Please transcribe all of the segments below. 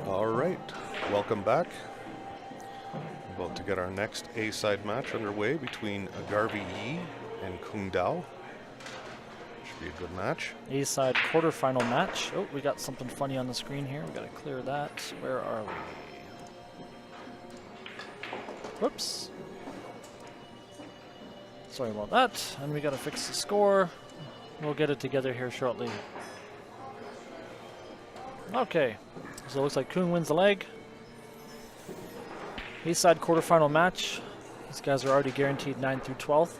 All right, welcome back. About to get our next A-side match underway between Garvey Yi and Kung Dao. Should be a good match. A-side quarterfinal match. Oh, we got something funny on the screen here. We got to clear that. Where are we? Whoops. Sorry about that. And we got to fix the score. We'll get it together here shortly. Okay, so it looks like Kung wins the leg. A-side quarterfinal match. These guys are already guaranteed 9th through 12th.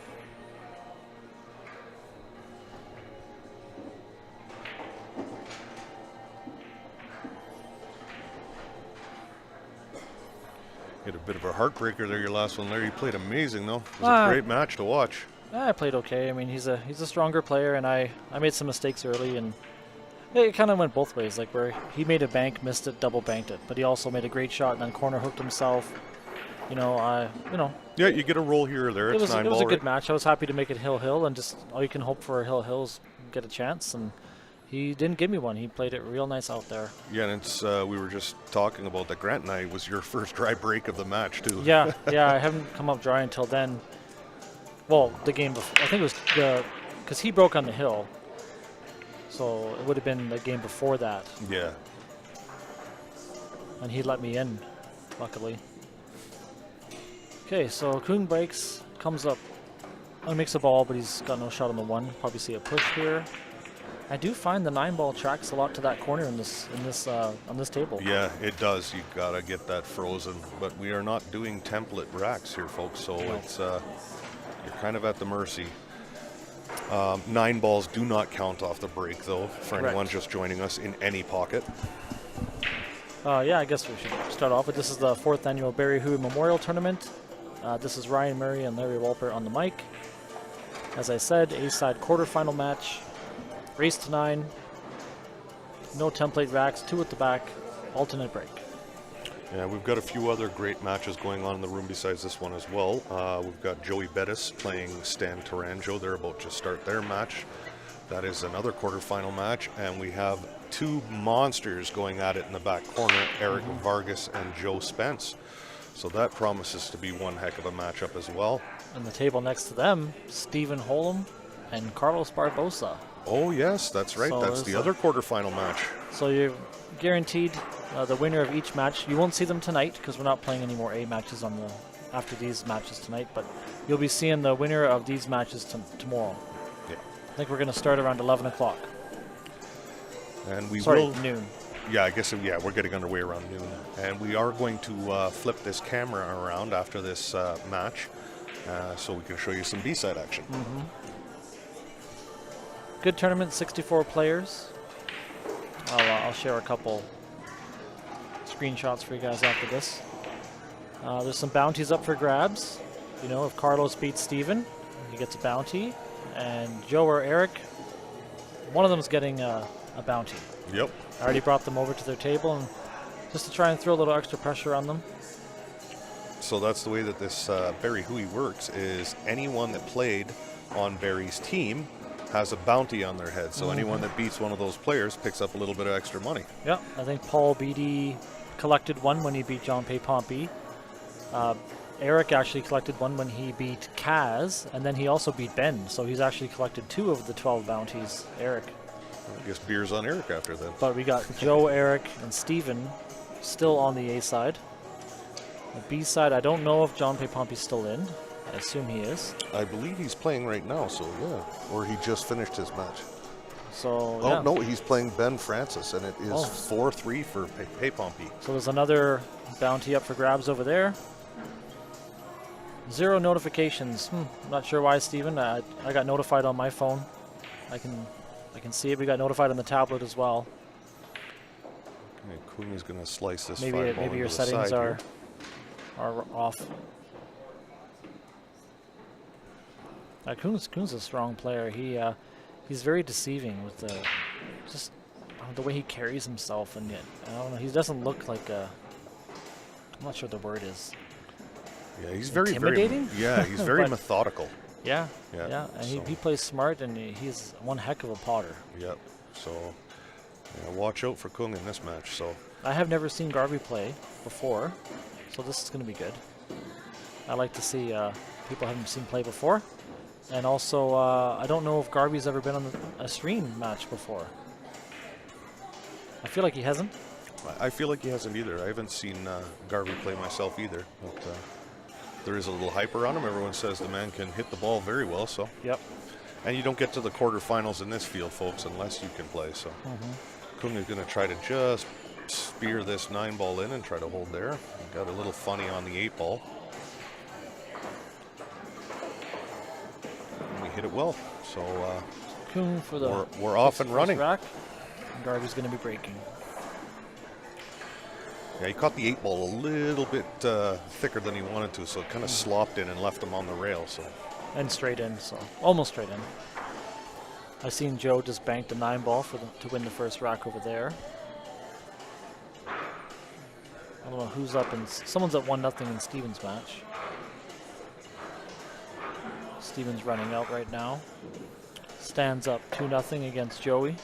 Hit a bit of a heartbreaker there, your last one there. You played amazing, though. It was a great match to watch. I played okay. I mean, he's a stronger player, and I made some mistakes early, and it kind of went both ways. Like where he made a bank, missed it, double banked it, but he also made a great shot and then corner hooked himself. Yeah, you get a roll here or there. It was a good match. I was happy to make it hill, and just all you can hope for hill is get a chance, and he didn't give me one. He played it real nice out there. Yeah, and it's we were just talking about that. Grant and I, was your first dry break of the match too. Yeah, I haven't come up dry until then. Well, the game before, I think it was because he broke on the hill, so it would have been the game before that. Yeah. And he let me in, luckily. Okay, so Kung breaks, comes up, makes a ball, but he's got no shot on the one. Probably see a push here. I do find the 9-ball tracks a lot to that corner on this table. Yeah, it does. You gotta get that frozen. But we are not doing template racks here, folks. So it's you're kind of at the mercy. 9 balls do not count off the break, though. For anyone just joining us in any pocket. Yeah, I guess we should start off with this is the 4th annual Barry Hooey Memorial Tournament. This is Ryan Murray and Larry Walper on the mic. As I said, A-side quarterfinal match. Race to 9. No template racks, 2 at the back, alternate break. Yeah, we've got a few other great matches going on in the room besides this one as well. We've got Joey Bettis playing Stan Taranjo. They're about to start their match. That is another quarterfinal match. And we have 2 monsters going at it in the back corner, Eric Vargas and Joe Spence. So that promises to be one heck of a matchup as well. And the table next to them, Stephen Holm and Carlos Barbosa. Oh, yes, that's right. So that's the other quarterfinal match. So you're guaranteed the winner of each match. You won't see them tonight because we're not playing any more A matches after these matches tonight, but you'll be seeing the winner of these matches tomorrow. Yeah. I think we're going to start around 11 o'clock. And we will... noon. Yeah, I guess, we're getting underway around noon. And we are going to flip this camera around after this match so we can show you some B-side action. Good tournament, 64 players. I'll share a couple screenshots for you guys after this. There's some bounties up for grabs. You know, if Carlos beats Steven, he gets a bounty. And Joe or Eric, one of them is getting a bounty. Yep. I already brought them over to their table and just to try and throw a little extra pressure on them. So that's the way that this Barry Hooey works, is anyone that played on Barry's team has a bounty on their head. So anyone that beats one of those players picks up a little bit of extra money. Yeah, I think Paul Beatty collected one when he beat John Pay Pompey. Eric actually collected one when he beat Kaz, and then he also beat Ben. So he's actually collected 2 of the 12 bounties, Eric. I guess beer's on Eric after that. But we got Joe, Eric, and Steven still on the A side. The B side, I don't know if John Pay Pompey's still in. I assume he is. I believe he's playing right now, so yeah. Or he just finished his match. So, oh, no, he's playing Ben Francis, and it is 4-3 for Pay Pompey. So there's another bounty up for grabs over there. 0 notifications. I'm not sure why, Steven. I got notified on my phone. I can see it. We got notified on the tablet as well. Okay, Kuni's going to slice this. Maybe your settings are off. Kun's a strong player. He's very deceiving with the way he carries himself, and yet I don't know. He doesn't look like a. I'm not sure the word is. Yeah, he's very intimidating. He's very methodical. Yeah. And he plays smart, and he's one heck of a potter. Yep. So, Yeah, watch out for Kung in this match. So I have never seen Garvey play before, so this is going to be good. I like to see people I haven't seen play before. And also, I don't know if Garvey's ever been on a stream match before. I feel like he hasn't. I feel like he hasn't either. I haven't seen Garvey play myself either. But there is a little hyper on him. Everyone says the man can hit the ball very well. So. Yep. And you don't get to the quarterfinals in this field, folks, unless you can play. So Kung is going to try to just spear this 9-ball in and try to hold there. Got a little funny on the 8-ball. We hit it well. So Kung for the we're off and running. Rack, and Garvey's going to be breaking. Yeah, he caught the 8-ball a little bit thicker than he wanted to, so it kind of slopped in and left him on the rail. So. And straight in, so almost straight in. I've seen Joe just bank the 9-ball to win the first rack over there. I don't know who's up, and someone's at 1-0 in Steven's match. Steven's running out right now. Stands up 2-0 against Joey.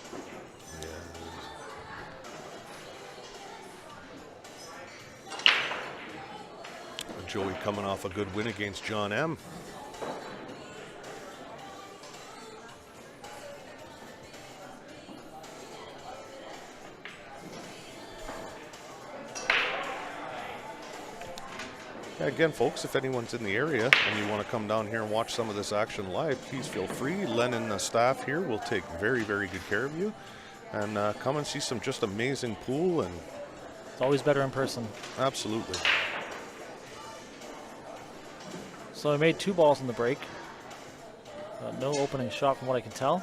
Joey coming off a good win against John M. Again, folks, if anyone's in the area and you want to come down here and watch some of this action live, please feel free. Len and the staff here will take very, very good care of you. And come and see some just amazing pool. And it's always better in person. Absolutely. So I made 2 balls in the break. No opening shot from what I can tell.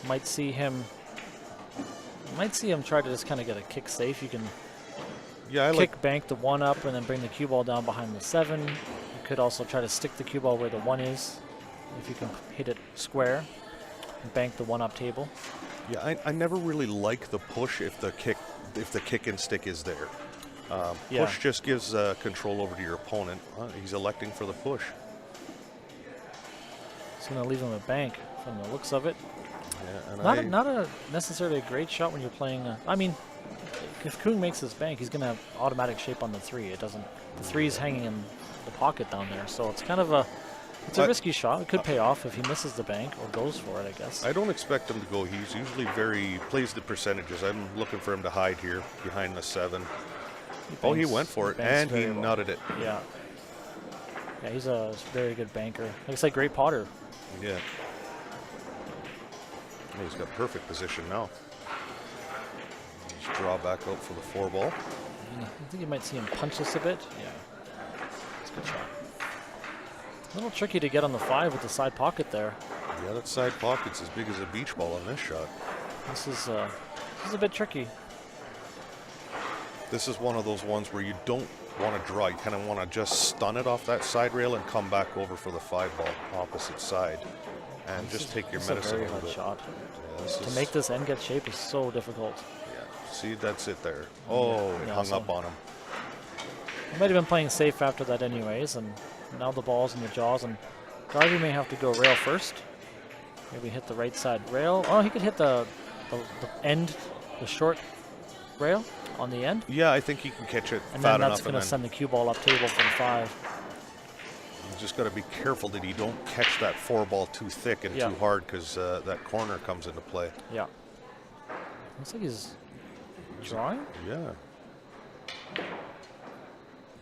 Might see him try to just kind of get a kick safe. You can bank the 1 up and then bring the cue ball down behind the 7. You could also try to stick the cue ball where the 1 is, if you can hit it square and bank the 1 up table. Yeah, I never really like the push if the kick and stick is there. Push just gives control over to your opponent. He's electing for the push. It's going to leave him a bank from the looks of it. Yeah, not necessarily a great shot when you're playing. I mean, if Kung makes his bank, he's going to have automatic shape on the 3. It doesn't. The 3's hanging in the pocket down there, so it's kind of a risky shot. It could pay off if he misses the bank or goes for it, I guess. I don't expect him to go. He's usually plays the percentages. I'm looking for him to hide here behind the 7. He went for it, and he nutted it. Yeah. Yeah, he's a very good banker. Looks like great potter. Yeah. He's got perfect position now. Just draw back out for the 4-ball. I think you might see him punch this a bit. Yeah. It's a good shot. A little tricky to get on the 5 with the side pocket there. Yeah, that side pocket's as big as a beach ball on this shot. This is a bit tricky. This is one of those ones where you don't want to draw. You kind of want to just stun it off that side rail and come back over for the 5-ball opposite side. And just take your medicine a little bit. Shot. Yeah, to make this end get shape is so difficult. Yeah, see, that's it there. Oh, it hung up on him. He might have been playing safe after that anyways, and now the ball's in the jaws, and Garvey may have to go rail first. Maybe hit the right side rail. Oh, he could hit the end, the short rail on the end. Yeah, I think he can catch it and fat then enough. That's going to send the cue ball up table for the 5. You just got to be careful that you don't catch that 4-ball too thick and too hard, because that corner comes into play. Yeah. Looks like he's drawing. Yeah.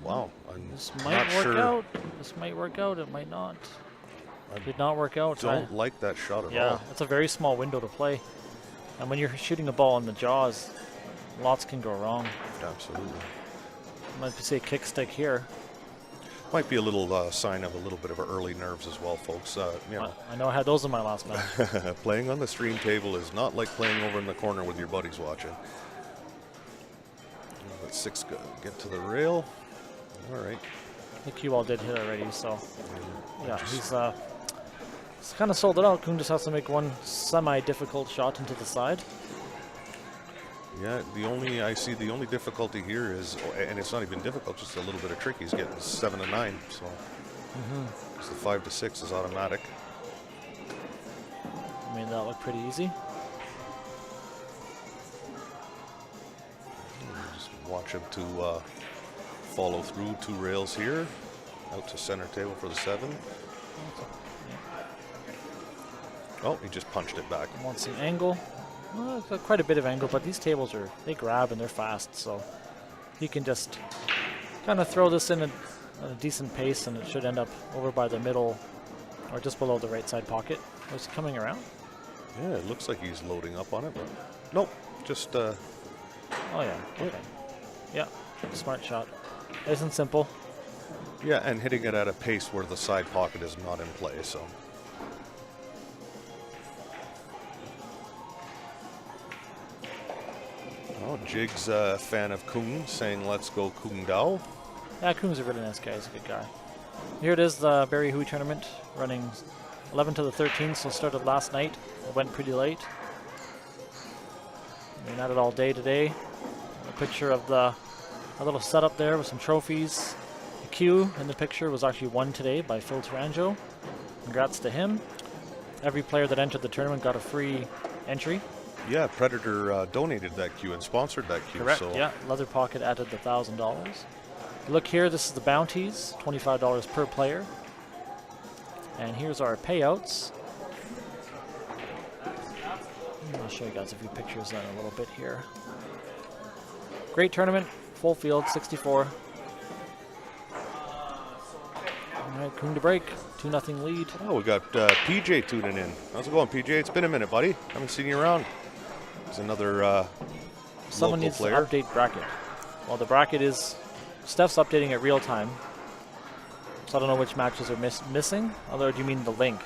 Wow. This might work out. This might work out. It might not. Did not work out. Don't like that shot at all. Yeah, it's a very small window to play. And when you're shooting a ball in the jaws, lots can go wrong. Absolutely. Might say kick stick here. Might be a little sign of a little bit of early nerves as well, folks. You know, I know I had those in my last match. Playing on the stream table is not like playing over in the corner with your buddies watching. Let 6 go. Get to the rail. All right. The cue ball did hit already, so yeah, he's kind of sold it out. Kung just has to make one semi-difficult shot into the side. Yeah, the only difficulty here is, and it's not even difficult, just a little bit of trick. He's getting 7 to 9, so the 5 to 6 is automatic. Made that look pretty easy. Watch him to follow through 2 rails here. Out to center table for the 7. Oh, he just punched it back. Wants some angle. Well, it's got quite a bit of angle, but these tables they grab and they're fast, so he can just kind of throw this in at a decent pace, and it should end up over by the middle or just below the right side pocket. Was he coming around? Yeah, it looks like he's loading up on it, but nope, just Oh yeah, okay. Yeah, smart shot. Nice and simple. yeah, and hitting it at a pace where the side pocket is not in play, so. Oh, Jig's a fan of Kung, saying let's go Kung Dao. Yeah, Kung's a really nice guy. He's a good guy. Here it is, the Barry Hooey tournament, running 11 to the 13th, so started last night. It went pretty late. Been at it all day today. A picture of a little setup there with some trophies. The queue in the picture was actually won today by Phil Taranjo. Congrats to him. Every player that entered the tournament got a free entry. Yeah, Predator donated that queue and sponsored that queue. Correct, So. yeah. Leather Pocket added the $1,000. Look here, this is the bounties, $25 per player. And here's our payouts. I'll show you guys a few pictures in a little bit here. Great tournament, full field, 64. All right, Kung to break, 2-0 lead. Oh, we got PJ tuning in. How's it going, PJ? It's been a minute, buddy. Haven't seen you around. There's another Someone local needs player. to update bracket. Well, the bracket is, Steph's updating it real time. So I don't know which matches are missing. Although, do you mean the link?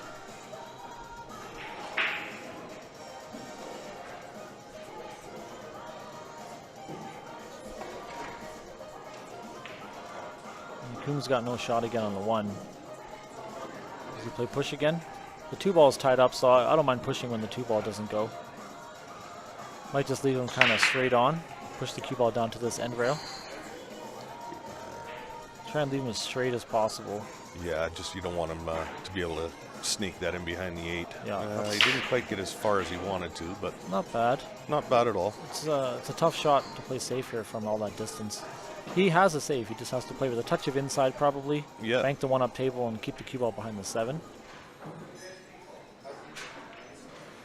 Kung's got no shot again on the 1. Does he play push again? The 2 ball is tied up, so I don't mind pushing when the 2 ball doesn't go. Might just leave him kind of straight on. Push the cue ball down to this end rail. Try and leave him as straight as possible. Yeah, just you don't want him to be able to sneak that in behind the 8. Yeah, he didn't quite get as far as he wanted to, but not bad. not bad at all. It's a tough shot to play safe here from all that distance. He has a save. He just has to play with a touch of inside probably. Yeah. Bank the 1-up table and keep the cue ball behind the 7.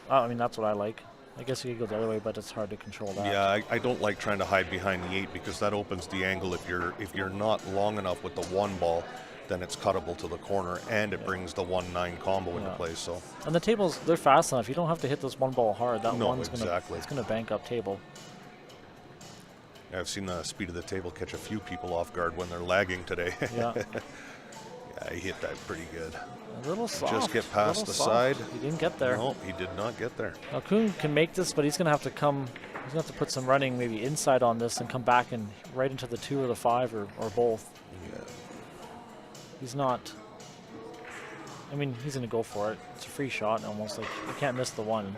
I mean, that's what I like. I guess you could go the other way, but it's hard to control that. Yeah, I don't like trying to hide behind the 8 because that opens the angle. If you're not long enough with the 1 ball, then it's cuttable to the corner, and it brings the 1-9 combo into play. So. And the tables, they're fast enough. You don't have to hit this 1 ball hard. That one's exactly. It's gonna bank up table. Yeah, I've seen the speed of the table catch a few people off guard when they're lagging today. Yeah. Yeah, he hit that pretty good. A little soft. Just get past the soft. side. He didn't get there. No, he did not get there. Now Kung can make this, but he's gonna have to come. He's gonna have to put some running maybe inside on this and come back and right into the 2 or the 5 or both. Yeah. He's not. I mean, he's gonna go for it. It's a free shot, almost like you can't miss the 1.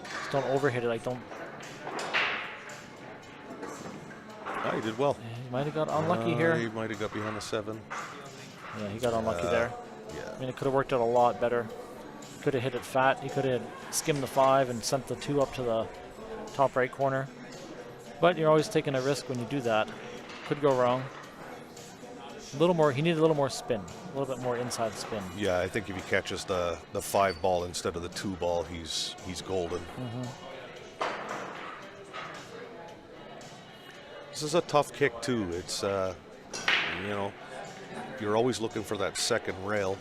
Just don't overhit it. Like don't. Oh, he did well. He might have got unlucky here. He might have got behind the 7. Yeah, he got unlucky there. Yeah. I mean, it could have worked out a lot better. He could have hit it fat. He could have skimmed the 5 and sent the 2 up to the top right corner. But you're always taking a risk when you do that. Could go wrong. A little more. He needed a little more spin. A little bit more inside spin. Yeah, I think if he catches the 5 ball instead of the 2 ball, he's golden. This is a tough kick too. It's you know, you're always looking for that second rail,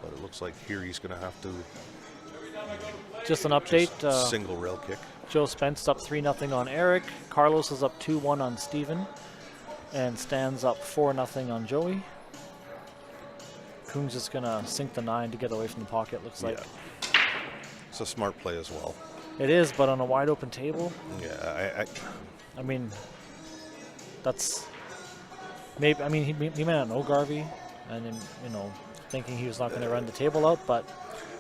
but it looks like here he's going to have to Just an update. just single rail kick. Joe Spence up 3-0 on Eric. Carlos is up 2-1 on Steven. And Stan's up 4-0 on Joey. Kung's just going to sink the 9 to get away from the pocket, looks like. Yeah. It's a smart play as well. It is, but on a wide open table, Yeah, I mean, that's maybe. I mean, he may not know Garvey, and then, you know, thinking he was not going to run the table out, but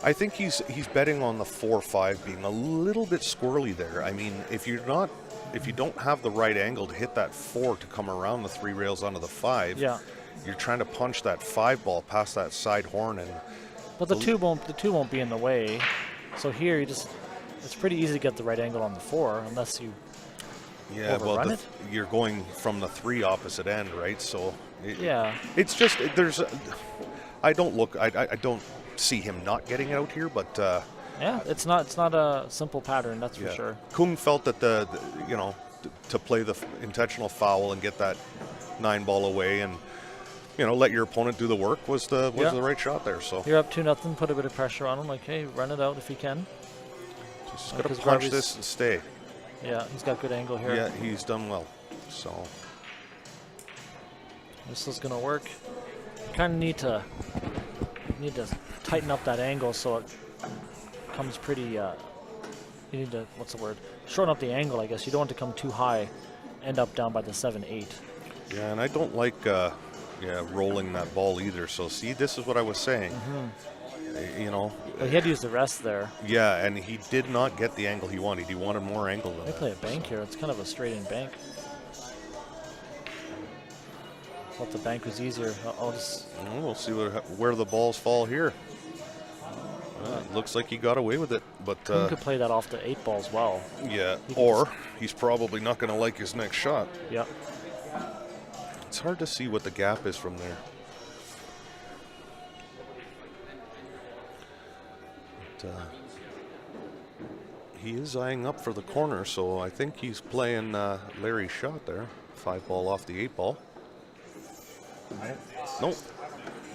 I think he's betting on the 4-5 being a little bit squirrely there. I mean, if you don't have the right angle to hit that 4 to come around the 3 rails onto the 5, yeah. you're trying to punch that 5 ball past that side horn, and But the two won't be in the way. So here it's pretty easy to get the right angle on the 4 unless you Yeah, well, overrun it. you're going from the 3 opposite end, right? So Yeah. it's just I don't see him not getting out here, but Yeah, it's not a simple pattern, that's for sure. Kung felt that to play the intentional foul and get that 9 ball away and let your opponent do the work was the right shot there. So You're up 2-0, put a bit of pressure on him, like, hey, run it out if you can. just got to punch this and stay. Yeah, he's got good angle here. Yeah, he's done well. So this is gonna work. You kind of need to tighten up that angle so it comes pretty. You need to shorten up the angle, I guess. You don't want to come too high, end up down by the 7-8. yeah, and I don't like rolling that ball either. So see, this is what I was saying. But he had to use the rest there. Yeah, and he did not get the angle he wanted. He wanted more angle than They that. play a bank here. It's kind of a straight-in bank. Thought the bank was easier. We'll see where the balls fall here. It looks like he got away with it, but He could play that off the 8 ball as well. yeah, or he's probably not going to like his next shot. Yeah. It's hard to see what the gap is from there. But, he is eyeing up for the corner, so I think he's playing Larry's shot there. 5 ball off the 8 ball. Nope,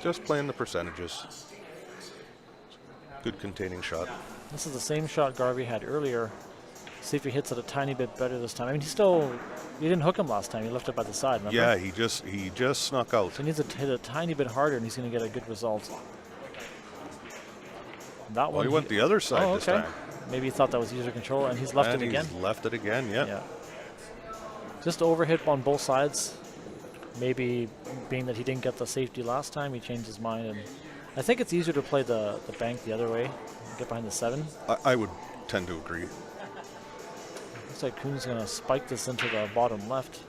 just playing the percentages. Good containing shot. This is the same shot Garvey had earlier. See if he hits it a tiny bit better this time. I mean, he didn't hook him last time. He left it by the side, remember? Yeah, he just snuck out. So he needs to hit a tiny bit harder, and he's going to get a good result. That one. He went the other side this time. Maybe he thought that was user control, and he's left it again. He's left it again, yeah. Yeah. Just overhit on both sides. Maybe being that he didn't get the safety last time, he changed his mind. And I think it's easier to play the bank the other way, get behind the 7. I would tend to agree. Looks like Kuhn's going to spike this into the bottom left.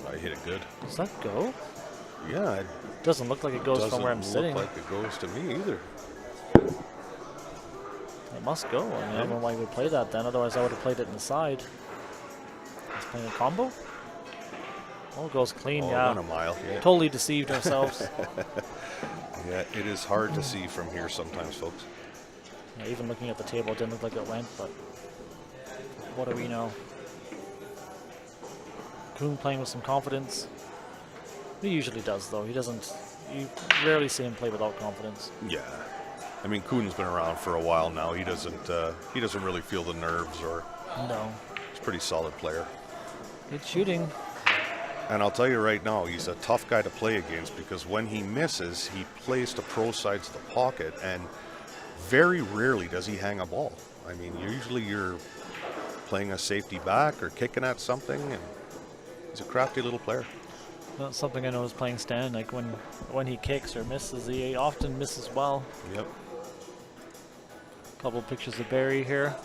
I hit it good. Does that go? Yeah, it Doesn't look like it goes from where I'm sitting. doesn't look like it goes to me either. It must go. I mean, I don't know why he would play that then. Otherwise, I would have played it in the side. He's playing a combo. Oh, it goes clean. Yeah. 1 a mile. Yeah. Totally deceived ourselves. Yeah, it is hard to see from here sometimes, folks. Yeah, even looking at the table, it didn't look like it went, but what do we know? Kuhn playing with some confidence. He usually does, though. You rarely see him play without confidence. Yeah. I mean, Kuhn's been around for a while now. He doesn't really feel the nerves, or No. he's a pretty solid player. Good shooting. And I'll tell you right now, he's a tough guy to play against, because when he misses, he plays to pro sides of the pocket, and very rarely does he hang a ball. I mean, usually you're playing a safety back or kicking at something, and he's a crafty little player. That's something I noticed playing Stan. Like when he kicks or misses, he often misses well. Yep. Couple pictures of Barry here.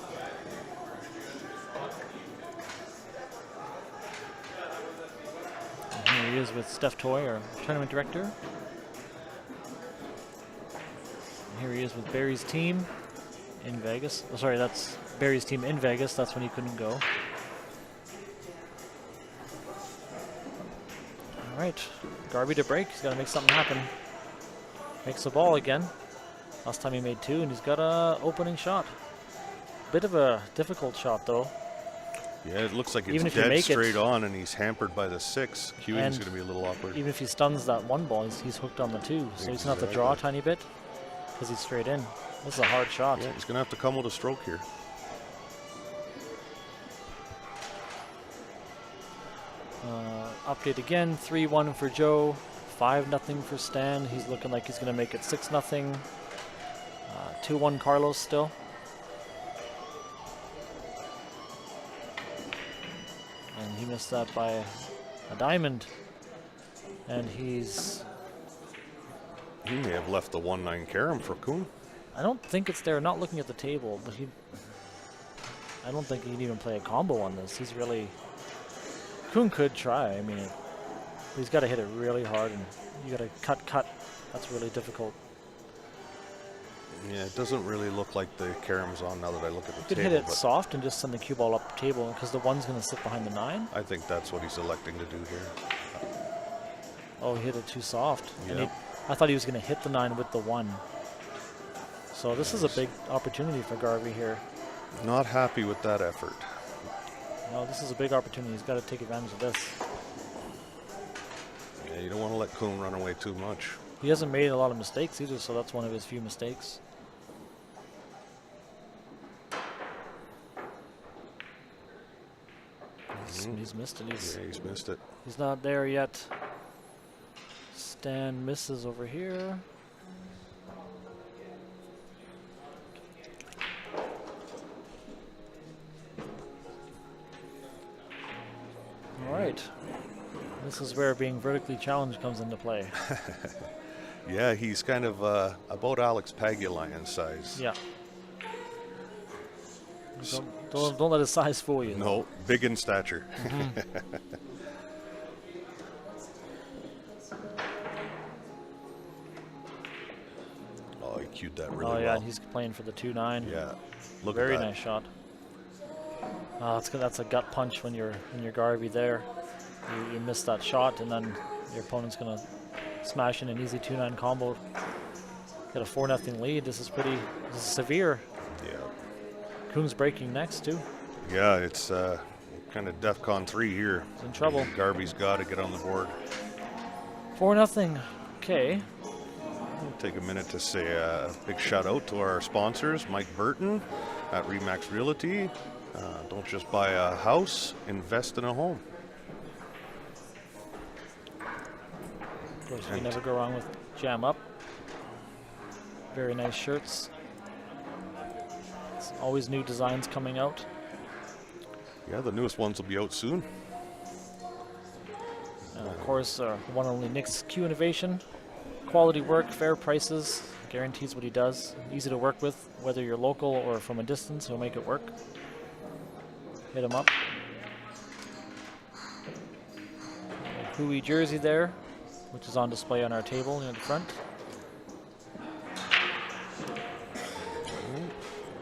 And here he is with Steph Toy, our tournament director. And here he is with Barry's team in Vegas. Oh, sorry, that's Barry's team in Vegas. That's when he couldn't go. All right, Garvey to break. He's got to make something happen. Makes the ball again. Last time he made 2, and he's got a opening shot. Bit of a difficult shot, though. Yeah, it looks like Even it's if you dead make it- straight on, and he's hampered by the 6. Queuing's And going to be a little awkward. Even if he stuns that 1 ball, he's hooked on the 2. So he's going to have to draw a tiny bit because he's straight in. This is a hard shot. Yeah, he's going to have to come with a stroke here. Update again, 3-1 for Joe, 5-0 for Stan. He's looking like he's going to make it 6-0. 2-1 Carlos still. And he missed that by a diamond. And He may have left the 1-9 carom for Kuhn. I don't think it's there, not looking at the table, but I don't think he'd even play a combo on this. He's really, Kuhn could try. I mean, he's got to hit it really hard, and you got to cut. That's really difficult. Yeah, Yeah, it doesn't really look like the caram's on now that I look at the You could table. hit it but soft and just send the cue ball up the table because the one's going to sit behind the 9. I think that's what he's electing to do here. Oh, he hit it too soft. And Yeah. I thought he was going to hit the 9 with the 1. So this is a big opportunity for Garvey here. Not happy with that effort. No, this is a big opportunity. He's got to take advantage of this. Yeah, you don't want to let Kuhn run away too much. He hasn't made a lot of mistakes either, so that's one of his few mistakes. He's missed it. Yeah, he's missed it. He's not there yet. Stan misses over here. All right. This is where being vertically challenged comes into play. Yeah, he's kind of about Alex Pagula in size. Yeah. Don't let his size fool you. No, big in stature. Oh, he cued that really well. Oh yeah, and he's playing for the 2-9. Yeah, look Very at that. nice shot. That's a gut punch when you're Garvey there. You miss that shot, and then your opponent's gonna smash in an easy 2-9 combo. Got a 4-0 lead. This is severe. Yeah. Kuhn's breaking next too. Yeah, it's kind of DEFCON 3 here. He's in trouble. Garvey's got to get on the board. 4-0. Okay. We'll take a minute to say a big shout out to our sponsors, Mike Burton at Remax Realty. Don't just buy a house, invest in a home. Of course, you never go wrong with Jam Up. Very nice shirts. It's always new designs coming out. Yeah, the newest ones will be out soon. And of course, one and only Nick's Q Innovation. Quality work, fair prices, guarantees what he does. Easy to work with, whether you're local or from a distance, he'll make it work. Hit him up. Hooey jersey there, which is on display on our table near the front.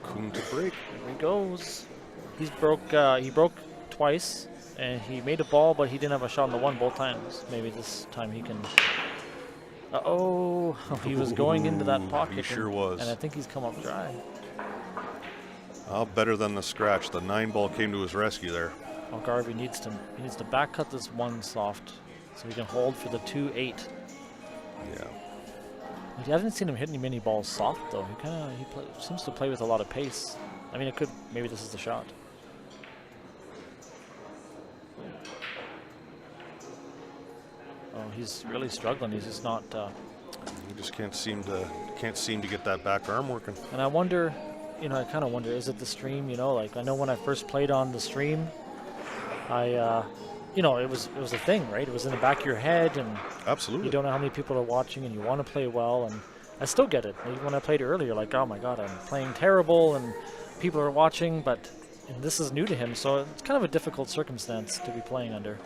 Kuhn to break. There he goes. He broke twice, and he made a ball, but he didn't have a shot on the 1 both times. Maybe this time he can. He was going into that pocket. He sure was. And I think he's come up dry. Oh, better than the scratch. The 9 ball came to his rescue there. Well, Garvey needs to back cut this 1 soft, so he can hold for the 2-8. Yeah. I haven't seen him hit any mini balls soft though. He seems to play with a lot of pace. I mean, maybe this is the shot. Oh, he's really struggling. He's just not. He just can't seem to get that back arm working. And I wonder, I kind of wonder, is it the stream? Like I know when I first played on the stream, it was a thing, right? It was in the back of your head, and Absolutely. you don't know how many people are watching, and you want to play well. And I still get it. Even when I played earlier, like, oh my God, I'm playing terrible, and people are watching, but this is new to him, so it's kind of a difficult circumstance to be playing under.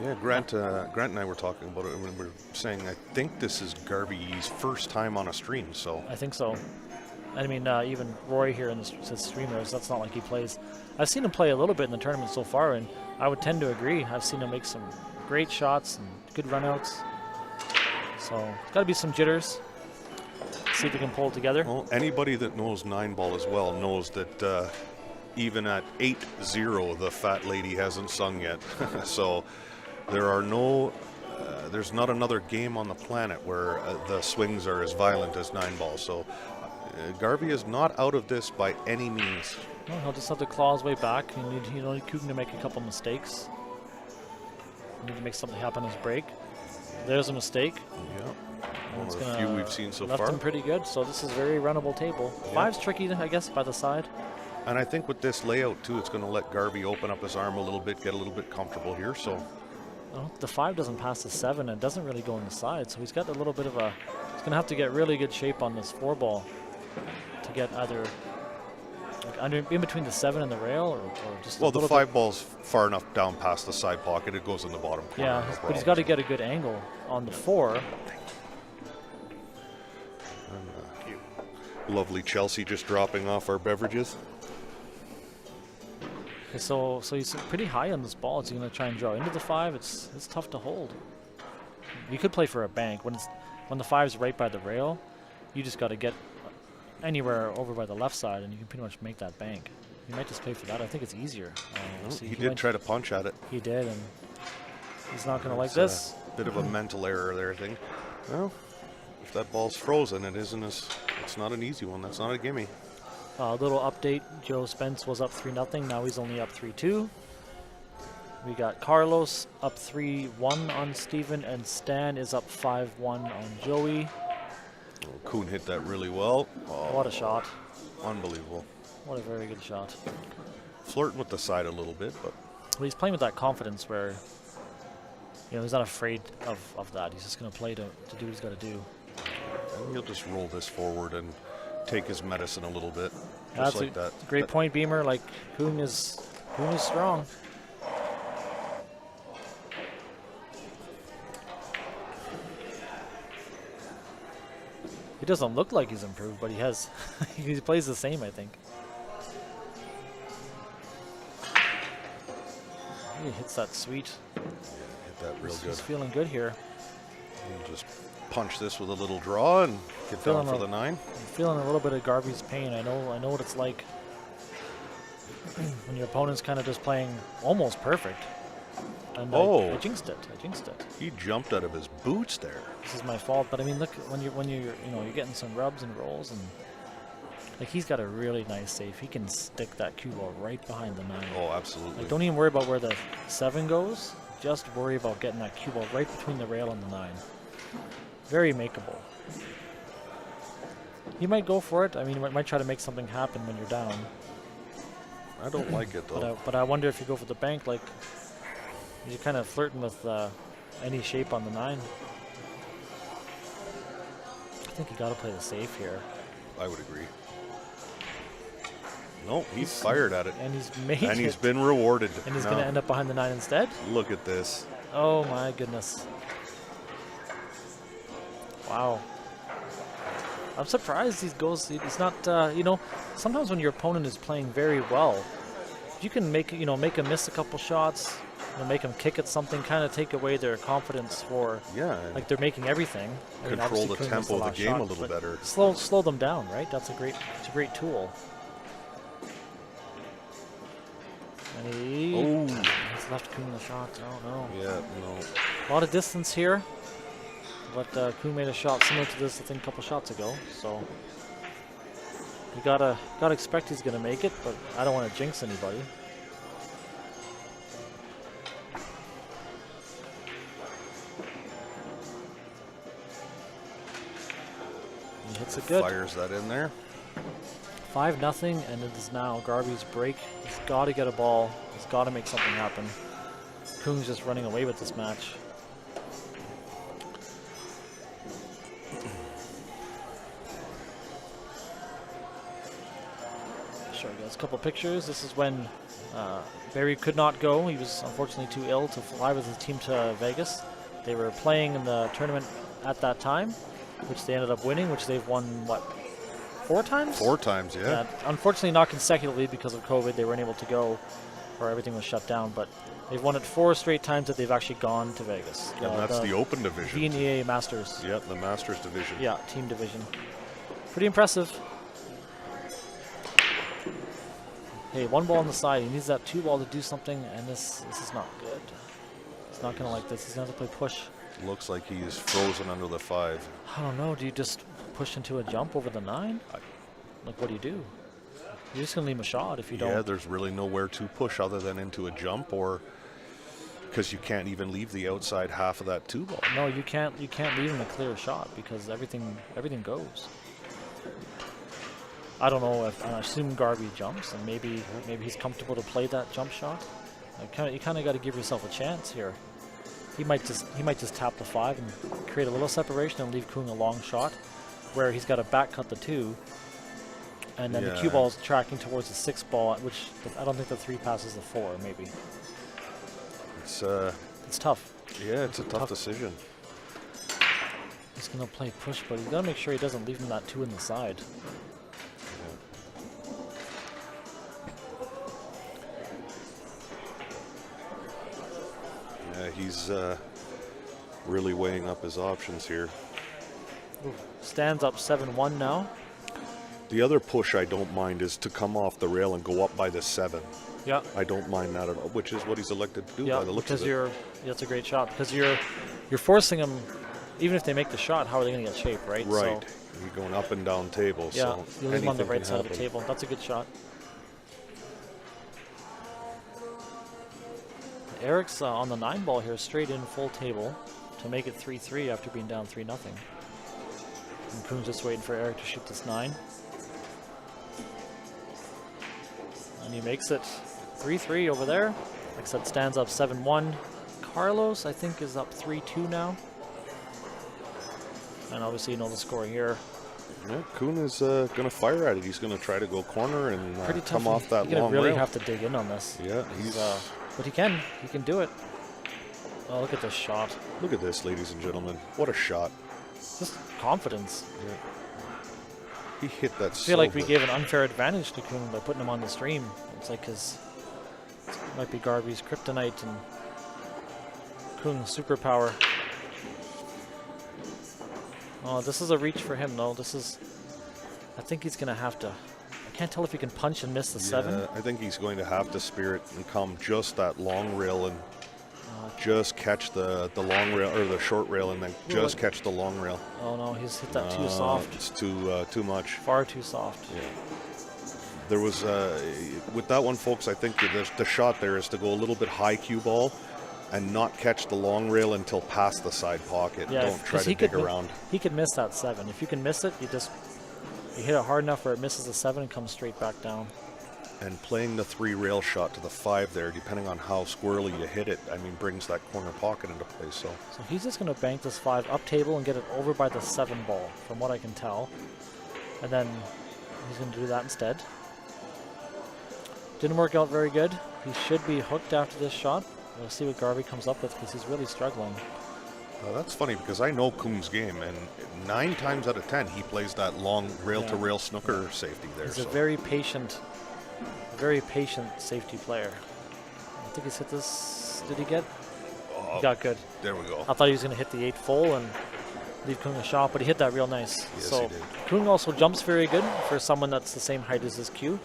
Yeah, Grant and I were talking about it when we were saying I think this is Garvey's first time on a stream. So I think so. I mean, even Roy here in the streamers, that's not like he plays. I've seen him play a little bit in the tournament so far, and I would tend to agree. I've seen him make some great shots and good runouts. So it's got to be some jitters. See if he can pull it together. Well, anybody that knows 9 ball as well knows that even at 8-0, the fat lady hasn't sung yet. So there's not another game on the planet where the swings are as violent as 9 ball. So Garvey is not out of this by any means. Well, he'll just have to claw his way back. You need Kuhn to make a couple mistakes. You need to make something happen on his break. There's a mistake. Yeah. One It's of the few we've seen so left far. him pretty good, so this is very runnable table. Yeah. 5's tricky, I guess, by the side. And I think with this layout too, it's going to let Garvey open up his arm a little bit, get a little bit comfortable here. So Well, the 5 doesn't pass the 7 and doesn't really go on the side, so he's got a little bit of a. He's going to have to get really good shape on this 4 ball to get either like in between the 7 and the rail, or just. well, a the little 5 ball's far enough down past the side pocket; it goes in the bottom corner. Yeah, no but he's problem. got to get a good angle on the 4. Lovely Chelsea just dropping off our beverages. Okay, so he's pretty high on this ball. Is he going to try and draw into the 5? It's tough to hold. You could play for a bank. When the 5's right by the rail, you just got to get anywhere over by the left side, and you can pretty much make that bank. You might just play for that. I think it's easier. He did try to punch at it. He did, and he's not going to like this. A bit of a mental error there, I think. Well, if that ball's frozen, it's not an easy one. That's not a gimme. A little update. Joe Spence was up 3-0. Now he's only up 3-2. We got Carlos up 3-1 on Steven, and Stan is up 5-1 on Joey. Oh, Kuhn hit that really well. Oh, What a shot. unbelievable. What a very good shot. Flirting with the side a little bit, but Well, he's playing with that confidence where, he's not afraid of that. He's just going to play to do what he's got to do. he'll just roll this forward and take his medicine a little bit. That's Just like that. a great point, Beamer. Like, Kuhn is strong. He doesn't look like he's improved, but he has. He plays the same, I think. He hits that sweet. Hit that real good. He's feeling good here. We'll just punch this with a little draw and get down for the 9. I'm feeling a little bit of Garvey's pain. I know what it's like when your opponent's kind of just playing almost perfect. And I jinxed it. He jumped out of his boots there. This is my fault, but I mean, look, when you're getting some rubs and rolls, and like, he's got a really nice safe. He can stick that cue ball right behind the 9. Oh, absolutely. Like, don't even worry about where the 7 goes. Just worry about getting that cue ball right between the rail and the 9. Very makeable. He might go for it. I mean, he might try to make something happen when you're down. I don't like it, though. But I wonder if you go for the bank, like, you're kind of flirting with any shape on the 9. I think you got to play the safe here. I would agree. No, he's fired at it. And he's made it. And he's been rewarded. And he's going to end up behind the 9 instead? Look at this. Oh, my goodness. Wow. I'm surprised he's not, sometimes when your opponent is playing very well, you can make him miss a couple shots, make them kick at something, kind of take away their confidence for, like, they're making everything. Control the tempo of the game a little better. Slow them down, right? It's a great tool. And he's left Kuhn the shot. Oh no. Yeah, no. A lot of distance here, but Kuhn made a shot similar to this, I think, a couple shots ago. So you gotta expect he's gonna make it, but I don't want to jinx anybody. He hits it good. Fires that in there. 5-0, and it is now Garvey's break. He's got to get a ball. He's got to make something happen. Kuhn's just running away with this match. Show you guys a couple pictures. This is when Barry could not go. He was unfortunately too ill to fly with his team to Vegas. They were playing in the tournament at that time, which they ended up winning, which they've won, what, 4 times? 4 times, yeah. Unfortunately, not consecutively because of COVID. They weren't able to go, or everything was shut down. But they've won it 4 straight times that they've actually gone to Vegas. And that's the Open division. VNEA Masters. Yeah, the Masters division. Yeah, team division. Pretty impressive. Hey, 1 ball on the side. He needs that 2 ball to do something, and this is not good. He's not going to like this. He's going to have to play push. Looks like he's frozen under the 5. I don't know. Do you just push into a jump over the 9? Like, what do you do? You're just going to leave him a shot if you don't. Yeah, there's really nowhere to push other than into a jump, or because you can't even leave the outside half of that 2 ball. No, you can't leave him a clear shot because everything goes. I don't know if I assume Garvey jumps, and maybe he's comfortable to play that jump shot. You kind of got to give yourself a chance here. He might just tap the 5 and create a little separation and leave Kuhn a long shot, where he's got to back cut the 2, and then the cue ball is tracking towards the 6 ball, which I don't think the 3 passes the 4. Maybe it's tough. Yeah, it's a tough decision. He's gonna play push, but he's gotta make sure he doesn't leave him that 2 in the side. Yeah, he's really weighing up his options here. Ooh, stands up 7-1 now. The other push I don't mind is to come off the rail and go up by the 7. Yeah. I don't mind that at all, which is what he's elected to do Yeah, by the looks because of it. that's a great shot. Because you're forcing them, even if they make the shot, how are they going to get shape, right? Right. So, You're going up and down table. yeah, so you leave them on the anything right can side of the happen. table. That's a good shot. Eric's on the 9 ball here, straight in full table to make it 3-3 after being down 3-0. And Kuhn's just waiting for Eric to shoot this 9. And he makes it 3-3 over there. Like I said, stands up 7-1. Carlos, I think, is up 3-2 now. And obviously, you know the score here. Yeah, Kuhn is going to fire at it. He's going to try to go corner and Pretty tough. come off that You're long gonna really rail. have to dig in on this. Yeah, he's. But he can do it. Oh, look at this shot. Look at this, ladies and gentlemen. What a shot. Just confidence. Yeah. He hit that I feel like we good. gave an unfair advantage to Kuhn by putting him on the stream. It's like his might be Garvey's kryptonite and Kuhn's superpower. Oh, this is a reach for him, though. I think he's going to have to. I can't tell if he can punch and miss the 7. I think he's going to have to spear it and come just that long rail and just catch the long rail or the short rail and then just catch the long rail. Oh no, he's hit that too soft. It's too much. Far too soft. Yeah. There was with that one, folks. I think the shot there is to go a little bit high cue ball and not catch the long rail until past the side pocket. Yeah, Don't try to dig around. He could miss that 7. If you can miss it, you hit it hard enough where it misses the 7 and comes straight back down. And playing the 3 rail shot to the 5 there, depending on how squirrely you hit it, I mean, brings that corner pocket into play. So he's just going to bank this 5 up table and get it over by the 7 ball, from what I can tell. And then he's going to do that instead. Didn't work out very good. He should be hooked after this shot. We'll see what Garvey comes up with because he's really struggling. that's funny because I know Kuhn's game, and 9 times out of 10 he plays that long rail-to-rail snooker safety there. He's a very patient safety player. I think he's hit this. Did he get? He got good. There we go. I thought he was going to hit the 8 full and leave Kuhn a shot, but he hit that real nice. Yes, so he did. Kuhn also jumps very good for someone that's the same height as his cue.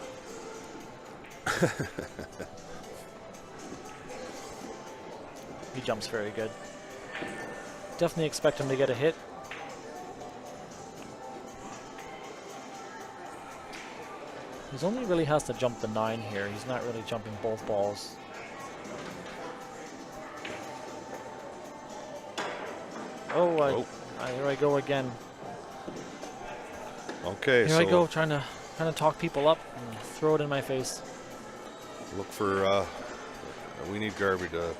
He jumps very good. Definitely expect him to get a hit. He only really has to jump the 9 here. He's not really jumping both balls. Oh, here I go again. Okay, Here so I go trying to talk people up and throw it in my face. look for. We need Garvey to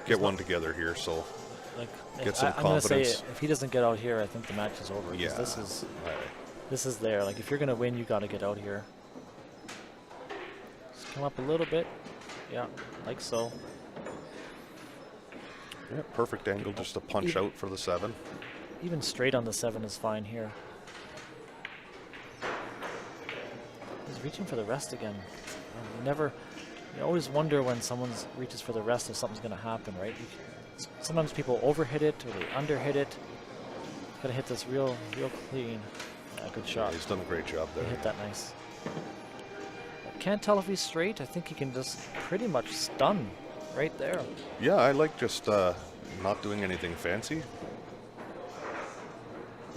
get one together here. So Like, get some I'm gonna say confidence. if he doesn't get out here, I think the match is over. 'Cause Yeah. this is there. Like if you're gonna win, you got to get out here. Just come up a little bit. Yeah, like so. Yeah, perfect angle just to punch out for the 7. Even straight on the 7 is fine here. He's reaching for the rest again. You always wonder when someone reaches for the rest if something's going to happen, right? Sometimes people overhit it or they underhit it. Got to hit this real clean. Yeah, good shot. He's done a great job He there. hit that nice. Can't tell if he's straight. I think he can just pretty much stun right there. Yeah, I like just not doing anything fancy.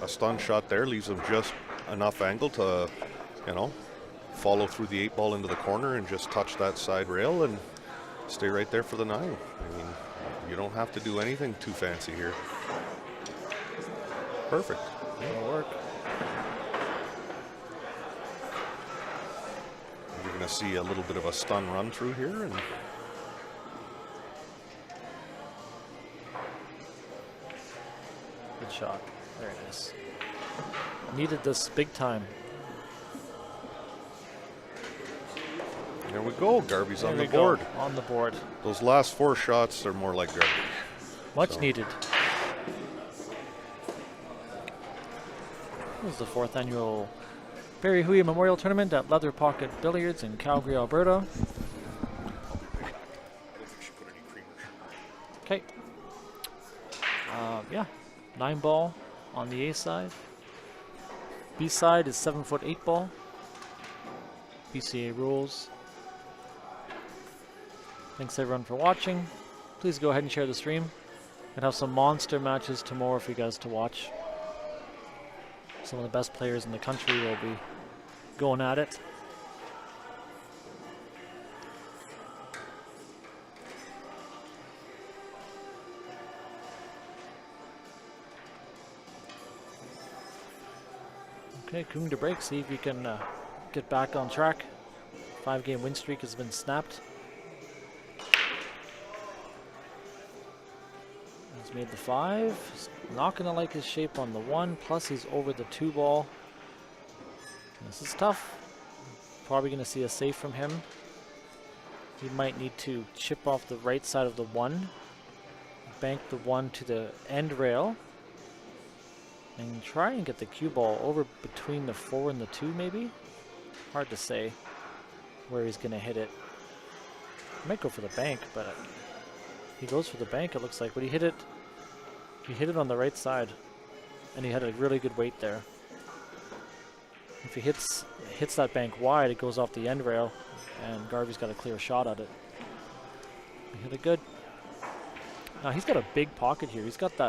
A stun shot there leaves him just enough angle to, follow through the 8 ball into the corner and just touch that side rail and stay right there for the 9. I mean, you don't have to do anything too fancy here. Perfect. It'll work. You're going to see a little bit of a stun run through here. And Good shot. Very nice. Needed this big time. there we go. Garvey's on There the we go. board. On the board. Those last 4 shots are more like Garvey. Much So. needed. This is the 4th annual Barry Hooey Memorial Tournament at Leather Pocket Billiards in Calgary, Alberta. Yeah, 9 ball on the A side. B side is 7-foot 8 ball. BCA rules. Thanks everyone for watching. Please go ahead and share the stream. And have some monster matches tomorrow for you guys to watch. Some of the best players in the country will be going at it. Okay, Kung to break. See if you can get back on track. 5-game win streak has been snapped. He's made the 5. He's not going to like his shape on the 1. Plus, he's over the 2 ball. This is tough. Probably going to see a save from him. He might need to chip off the right side of the 1. Bank the 1 to the end rail. And try and get the cue ball over between the 4 and the 2, maybe? Hard to say where he's going to hit it. He might go for the bank, but he goes for the bank, it looks like. But he hit it on the right side, and he had a really good weight there. If he hits that bank wide, it goes off the end rail, and Garvey's got a clear shot at it. He hit it good. Now he's got a big pocket here. He's got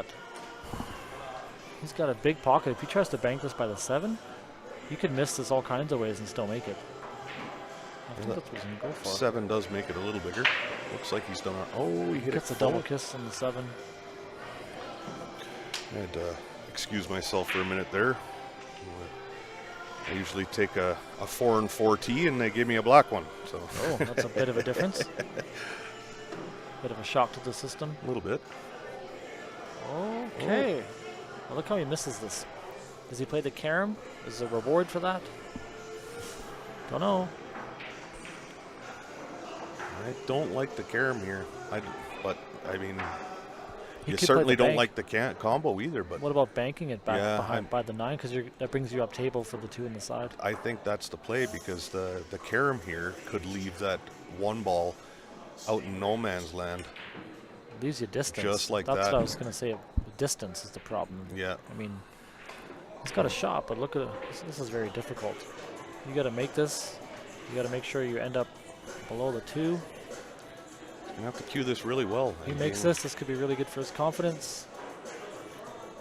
a big pocket. If he tries to bank this by the 7, you could miss this all kinds of ways and still make it. I think that's what he's going to go for. 7 does make it a little bigger. Looks like he's done it. Oh, he hit gets it a double kiss on the 7. I had to excuse myself for a minute there. I usually take a 4 and 4 tee, and they gave me a black one. So. Oh, that's a bit of a difference. Bit of a shock to the system. A little bit. Okay. Well, look how he misses this. Does he play the carom? Is there a reward for that? Don't know. I don't like the carom here. But I mean, He you could certainly play the don't bank. like the combo either. But What about banking it back Yeah, behind by the 9? Because that brings you up table for the 2 in the side. I think that's the play, because the carom here could leave that 1 ball out in no man's land. Leaves you distance. Just like That's that. what I was going to say. The distance is the problem. Yeah. I mean, he's got a shot, but look at it. This is very difficult. You got to make this. You got to make sure you end up below the 2. You have to cue this really well. He makes this. This could be really good for his confidence.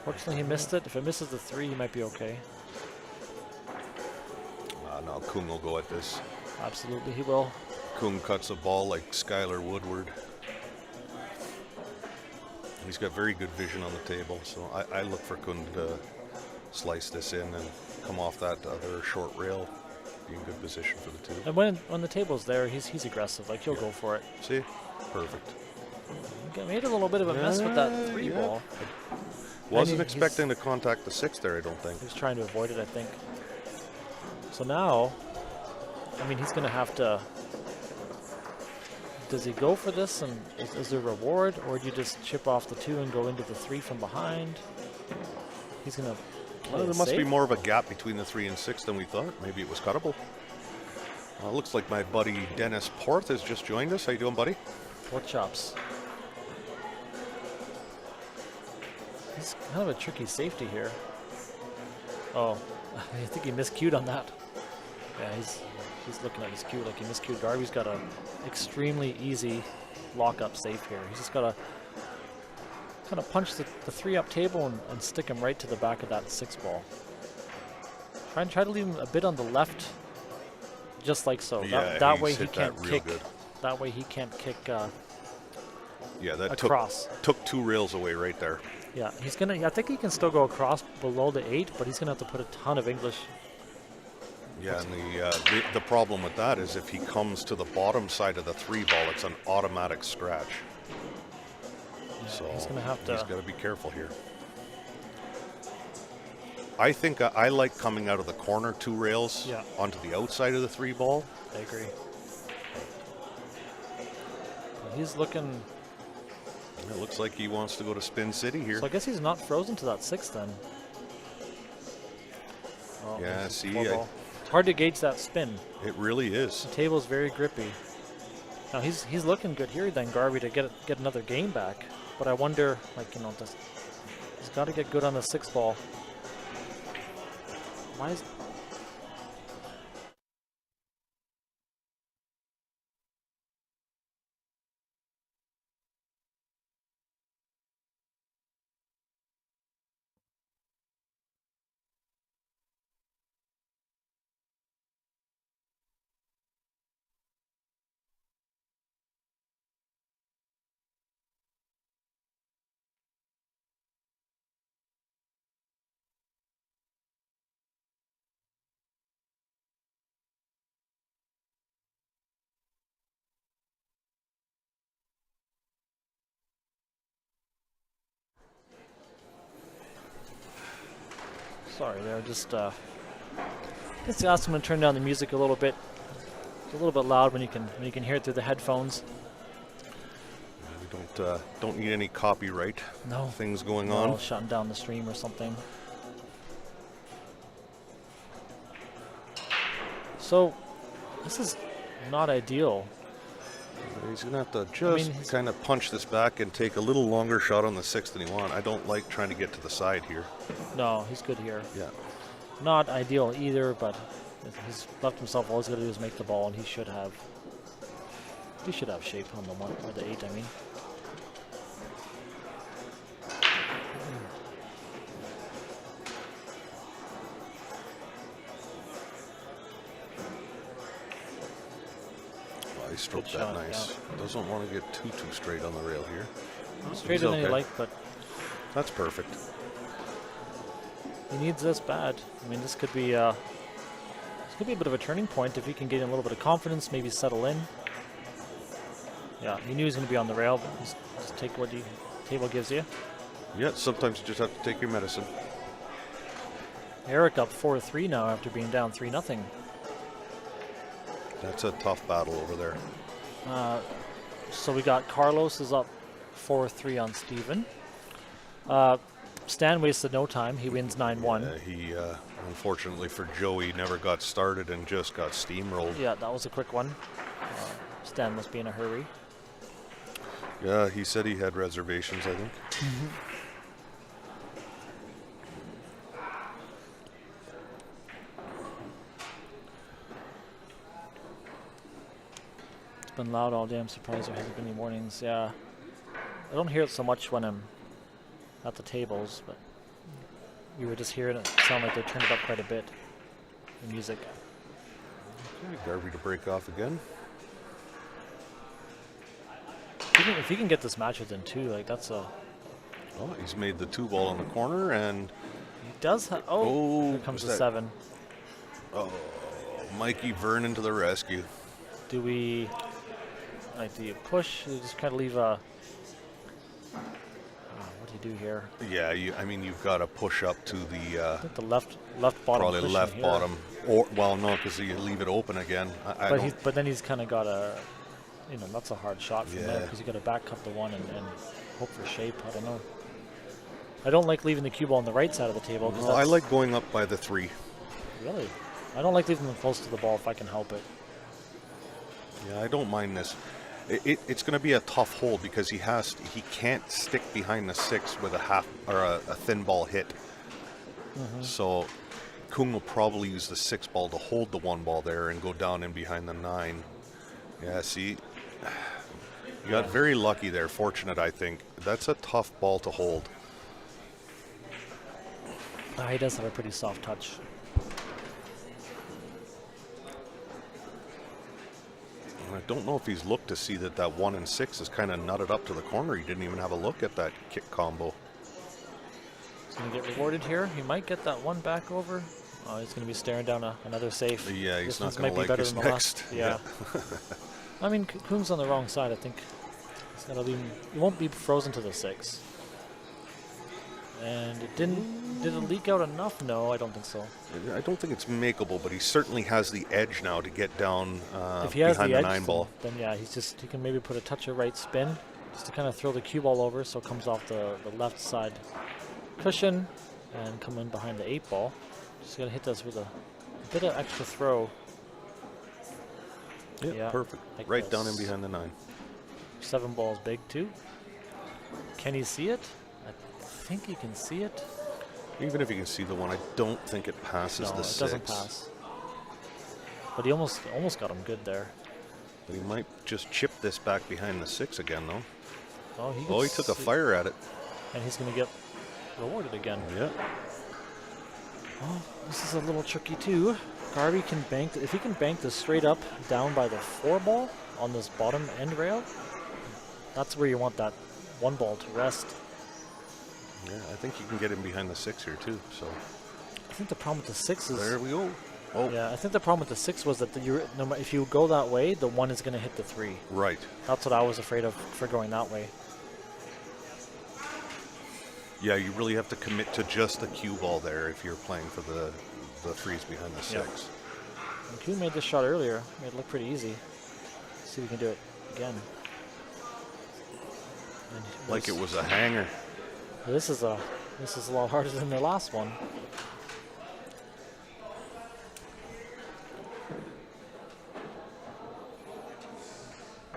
Fortunately, he missed it. If it misses the 3, he might be okay. No, Kung will go at this. Absolutely, he will. Kung cuts a ball like Skylar Woodward. He's got very good vision on the table, so I look for Kung to slice this in and come off that other short rail. Be in good position for the 2. And when the table's there, he's aggressive. Like, he'll go for it. See? Perfect. He made a little bit of a mess with that 3 ball. Wasn't he's- expecting to contact the 6 there, I don't think. He was trying to avoid it, I think. So now, I mean, he's going to have to... Does he go for this, and is there a reward, or do you just chip off the 2 and go into the 3 from behind? He's going to play There it must be safe. more of a gap between the 3 and 6 than we thought. Maybe it was cuttable. Looks like my buddy Dennis Porth has just joined us. How you doing, buddy? Pork chops. He's kind of a tricky safety here. Oh, I think he miscued on that. Yeah, he's looking at his cue like he miscued. Garvey's got a extremely easy lock-up safe here. He's just got to kind of punch the 3 up table and stick him right to the back of that 6 ball. Try to leave him a bit on the left, just like so. Yeah, that he's way he hit can't that real kick. good. That way he can't kick Yeah, that across. took 2 rails away right there. Yeah, he's gonna. I think he can still go across below the 8, but he's gonna have to put a ton of English. Yeah, and the problem with that is if he comes to the bottom side of the 3 ball, it's an automatic scratch. So he's gonna have to. He's got to be careful here. I think I like coming out of the corner 2 rails Yeah. onto the outside of the 3 ball. I agree. But he's looking. It looks like he wants to go to Spin City here. So I guess he's not frozen to that 6 then. Oh, Yeah, there's see, 4 ball. It's hard to gauge that spin. It really is. The table's very grippy. Now he's looking good here then, Garvey, to get another game back. But I wonder, like, He's got to get good on the 6 ball. Why is... Sorry there, just ask him to turn down the music a little bit. It's a little bit loud when you can hear it through the headphones. We don't need any copyright things going on. Shutting down the stream or something. So this is not ideal. He's going to have to just kind of punch this back and take a little longer shot on the 6 than he wants. I don't like trying to get to the side here. No, he's good here. Yeah. Not ideal either, but he's left himself. All he's got to do is make the ball, and he should have shape on the 1 or the 8. I mean. He stroked that nice. Yeah. Doesn't want to get too straight on the rail here. Straighter than you like, but that's perfect. He needs this bad. I mean, this could be a bit of a turning point if he can gain a little bit of confidence, maybe settle in. Yeah, he knew he was going to be on the rail, but just take what the table gives you. Yeah, sometimes you just have to take your medicine. Eric up 4-3 now after being down 3-0. That's a tough battle over there. So we got Carlos is up 4-3 on Steven. Stan wasted no time. He wins 9-1. He, unfortunately for Joey, never got started and just got steamrolled. Yeah, that was a quick one. Stan must be in a hurry. Yeah, he said he had reservations, I think. Been loud all day. I'm surprised there hasn't been any warnings. Yeah, I don't hear it so much when I'm at the tables, but you were just hearing it sound like they turned it up quite a bit. The music. Okay, Garvey to break off again. If he can get this match within 2, like that's a. Oh, he's made the 2 ball in the corner, and he does. Here comes the 7. Oh, Mikey Vernon to the rescue. Do we? Like, do you push? Do you just kind of leave a... what do you do here? Yeah, I mean, you've got to push up to the... I think the left bottom. Probably left here. Bottom. Or, well, no, because you leave it open again. But then he's kind of got a... that's a hard shot from there, because you got to back cut the 1 and hope for shape. I don't know. I don't like leaving the cue ball on the right side of the table. No, I like going up by the 3. Really? I don't like leaving them close to the ball if I can help it. Yeah, I don't mind this. It's going to be a tough hole because he can't stick behind the 6 with a half or a thin ball hit. So Kung will probably use the 6 ball to hold the 1 ball there and go down in behind the 9. Yeah, see, you got very lucky there. Fortunate, I think. That's a tough ball to hold. He does have a pretty soft touch. I don't know if he's looked to see that 1 and 6 is kind of nutted up to the corner. He didn't even have a look at that kick combo. He's going to get rewarded here. He might get that 1 back over. Oh, he's going to be staring down another safe. Yeah, he's not going to like his next. Yeah. I mean, Kung's on the wrong side. I think he's got to leave. He won't be frozen to the 6. And it didn't. Did it leak out enough? No, I don't think so. I don't think it's makeable, but he certainly has the edge now to get down if he has behind the the edge, 9 ball. Then yeah, he can maybe put a touch of right spin just to kind of throw the cue ball over, so it comes off the left side cushion and come in behind the 8 ball. Just gotta hit this with a bit of extra throw. Yeah, perfect. Like right down in behind the 9. 7 balls big too. Can he see it? I think you can see it. Even if you can see the one, I don't think it passes No, the it 6. doesn't pass. But he almost got him good there. But he might just chip this back behind the 6 again, though. Oh, He took a fire at it. And he's going to get rewarded again. Yeah. Oh, this is a little tricky too. Garvey can bank, if he can bank this straight up down by the 4 ball on this bottom end rail, that's where you want that 1 ball to rest. Yeah, I think you can get him behind the 6 here too. So I think the problem with the 6 is... there we go. Oh. Yeah, I think the problem with the 6 was that if you go that way, the 1 is going to hit the 3. Right. That's what I was afraid of for going that way. Yeah, you really have to commit to just the cue ball there if you're playing for the threes behind the 6. Yep. And Kuhn made this shot earlier. Made it look pretty easy. Let's see if we can do it again. Like it was a hanger. This is a lot harder than the last one.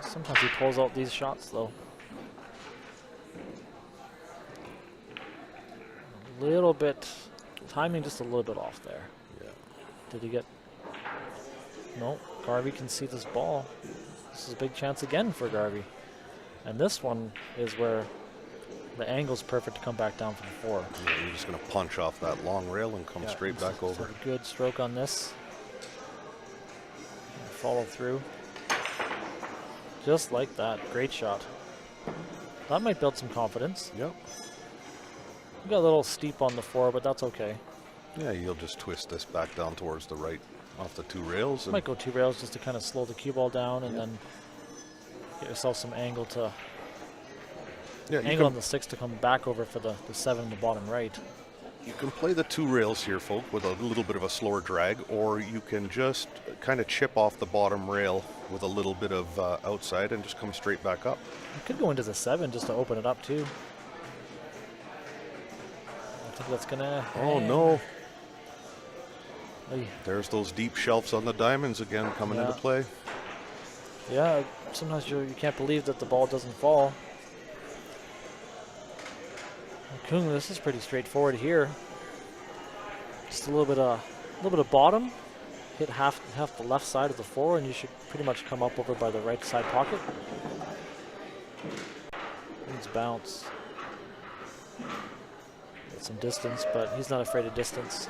Sometimes he pulls out these shots though. A little bit, timing just a little bit off there. Yeah. Did he get? No, Garvey can see this ball. This is a big chance again for Garvey. And this one is where the angle's perfect to come back down for the 4. Yeah, you're just going to punch off that long rail and come straight back over. A good stroke on this. And follow through. Just like that. Great shot. That might build some confidence. Yep. We got a little steep on the 4, but that's okay. Yeah, you'll just twist this back down towards the right off the 2 rails. And Might go 2 rails just to kind of slow the cue ball down and then get yourself some angle to angle on the 6 to come back over for the 7 in the bottom right. You can play the 2 rails here, folk, with a little bit of a slower drag, or you can just kind of chip off the bottom rail with a little bit of outside and just come straight back up. You could go into the 7 just to open it up too. I think that's gonna... Oh no. Oy. There's those deep shelves on the diamonds again coming into play. Yeah, sometimes you can't believe that the ball doesn't fall. Kung, this is pretty straightforward here. Just a little bit of bottom. Hit half the left side of the 4, and you should pretty much come up over by the right side pocket. Needs bounce. Get some distance, but he's not afraid of distance.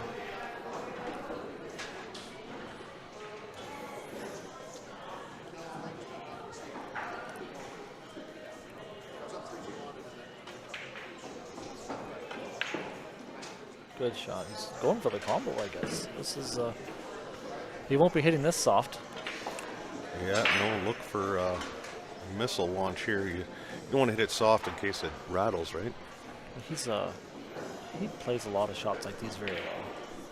Good shot. He's going for the combo, I guess. This is, he won't be hitting this soft. Yeah, no, look for missile launch here. You don't want to hit it soft in case it rattles, right? He plays a lot of shots like these very well.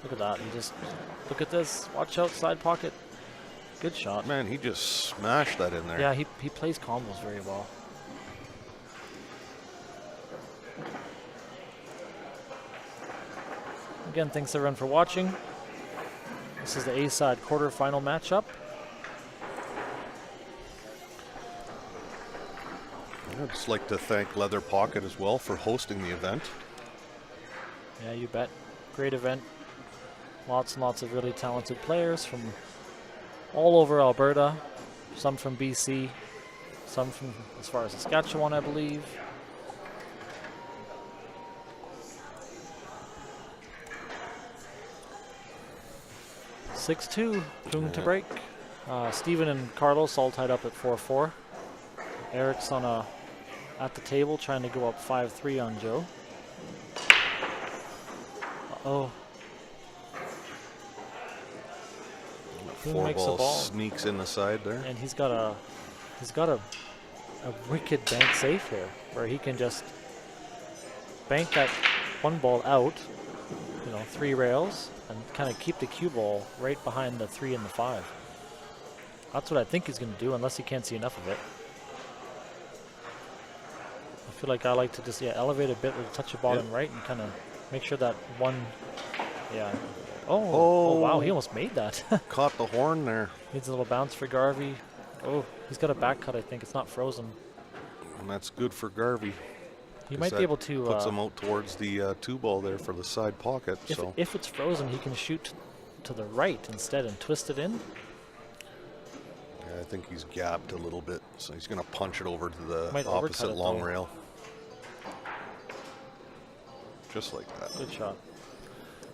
Look at that. Look at this. Watch out, side pocket. Good shot. Man, he just smashed that in there. Yeah, he plays combos very well. Again, thanks everyone for watching. This is the A-side quarterfinal matchup. I'd just like to thank Leather Pocket as well for hosting the event. Yeah, you bet. Great event. Lots and lots of really talented players from all over Alberta. Some from BC. Some from as far as Saskatchewan, I believe. (6-2) Kung to break. Steven and Carlos all tied up at 4-4. Eric's at the table trying to go up 5-3 on Joe. Uh-oh. Kung makes a ball. Sneaks in the side there. And he's got a wicked bank safe here where he can just bank that 1 ball out, 3 rails, and kind of keep the cue ball right behind the 3 and the 5. That's what I think he's going to do, unless he can't see enough of it. I feel like I like to just elevate a bit with a touch of bottom right and kind of make sure that 1, Oh, wow, he almost made that. Caught the horn there. Needs a little bounce for Garvey. Oh, he's got a back cut, I think. It's not frozen. And that's good for Garvey. He might be able to. Puts him out towards the 2-ball there for the side pocket. If it's frozen, he can shoot to the right instead and twist it in. Yeah, I think he's gapped a little bit, so he's going to punch it over to the Might opposite overcut it, long though. rail. Just like that. Good shot.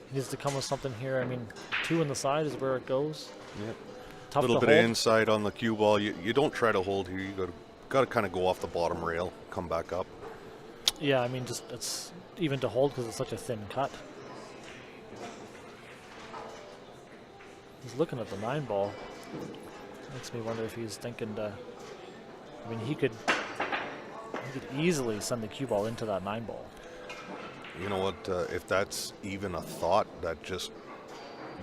He needs to come with something here. I mean, 2 on the side is where it goes. Yep. A Tough little to bit hold. of inside on the cue ball. You don't try to hold here. You got to kind of go off the bottom rail, come back up. Yeah, I mean, just it's even to hold because it's such a thin cut. He's looking at the 9-ball. Makes me wonder if he's thinking to. I mean, he could easily send the cue ball into that 9-ball. You know what? If that's even a thought, that just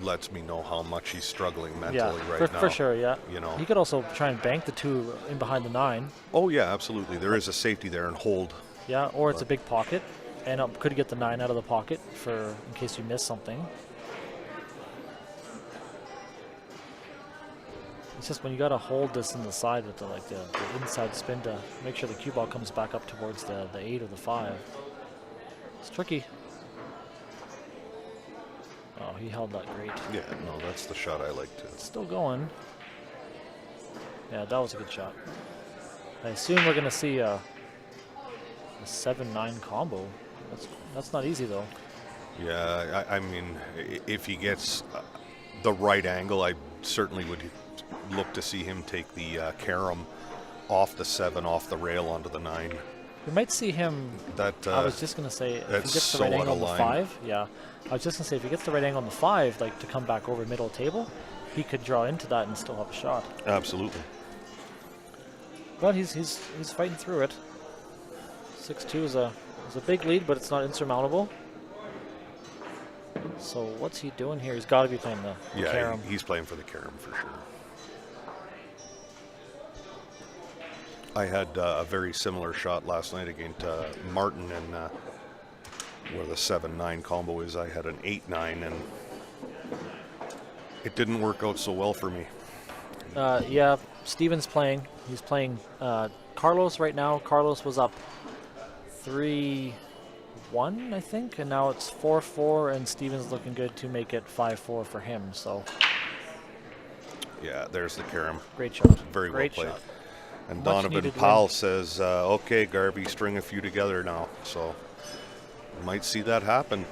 lets me know how much he's struggling mentally right now. For sure, yeah. You know. He could also try and bank the 2 in behind the 9. Oh yeah, absolutely. There is a safety there and hold. Yeah, or it's a big pocket, and could get the 9 out of the pocket for in case you miss something. It's just when you gotta hold this in the side with the inside spin to make sure the cue ball comes back up towards the 8 or the 5. It's tricky. Oh, he held that great. Yeah, no, that's the shot I like too. Still going. Yeah, that was a good shot. I assume we're gonna see a 7-9 combo. That's not easy though. Yeah, I mean, if he gets the right angle, I certainly would look to see him take the carom off the 7, off the rail onto the 9. We might see him. That I was just gonna say if he that's gets the so right out angle of on the line. 5. Yeah, I was just gonna say if he gets the right angle on the 5, like to come back over middle table, he could draw into that and still have a shot. Absolutely. But he's fighting through it. 6-2 is a big lead, but it's not insurmountable. So what's he doing here? He's got to be playing the Yeah, carom. he's playing for the carom for sure. I had a very similar shot last night against Martin, and where the 7-9 combo is, I had an 8-9, and it didn't work out so well for me. Yeah, Steven's playing. He's playing Carlos right now. Carlos was up 3-1, I think, and now it's 4-4, and Steven's looking good to make it 5-4 for him. So Yeah, there's the carom. great shot. Very great well played. shot. And Much Donovan needed Powell win. says, okay, Garvey, string a few together now. So might see that happen.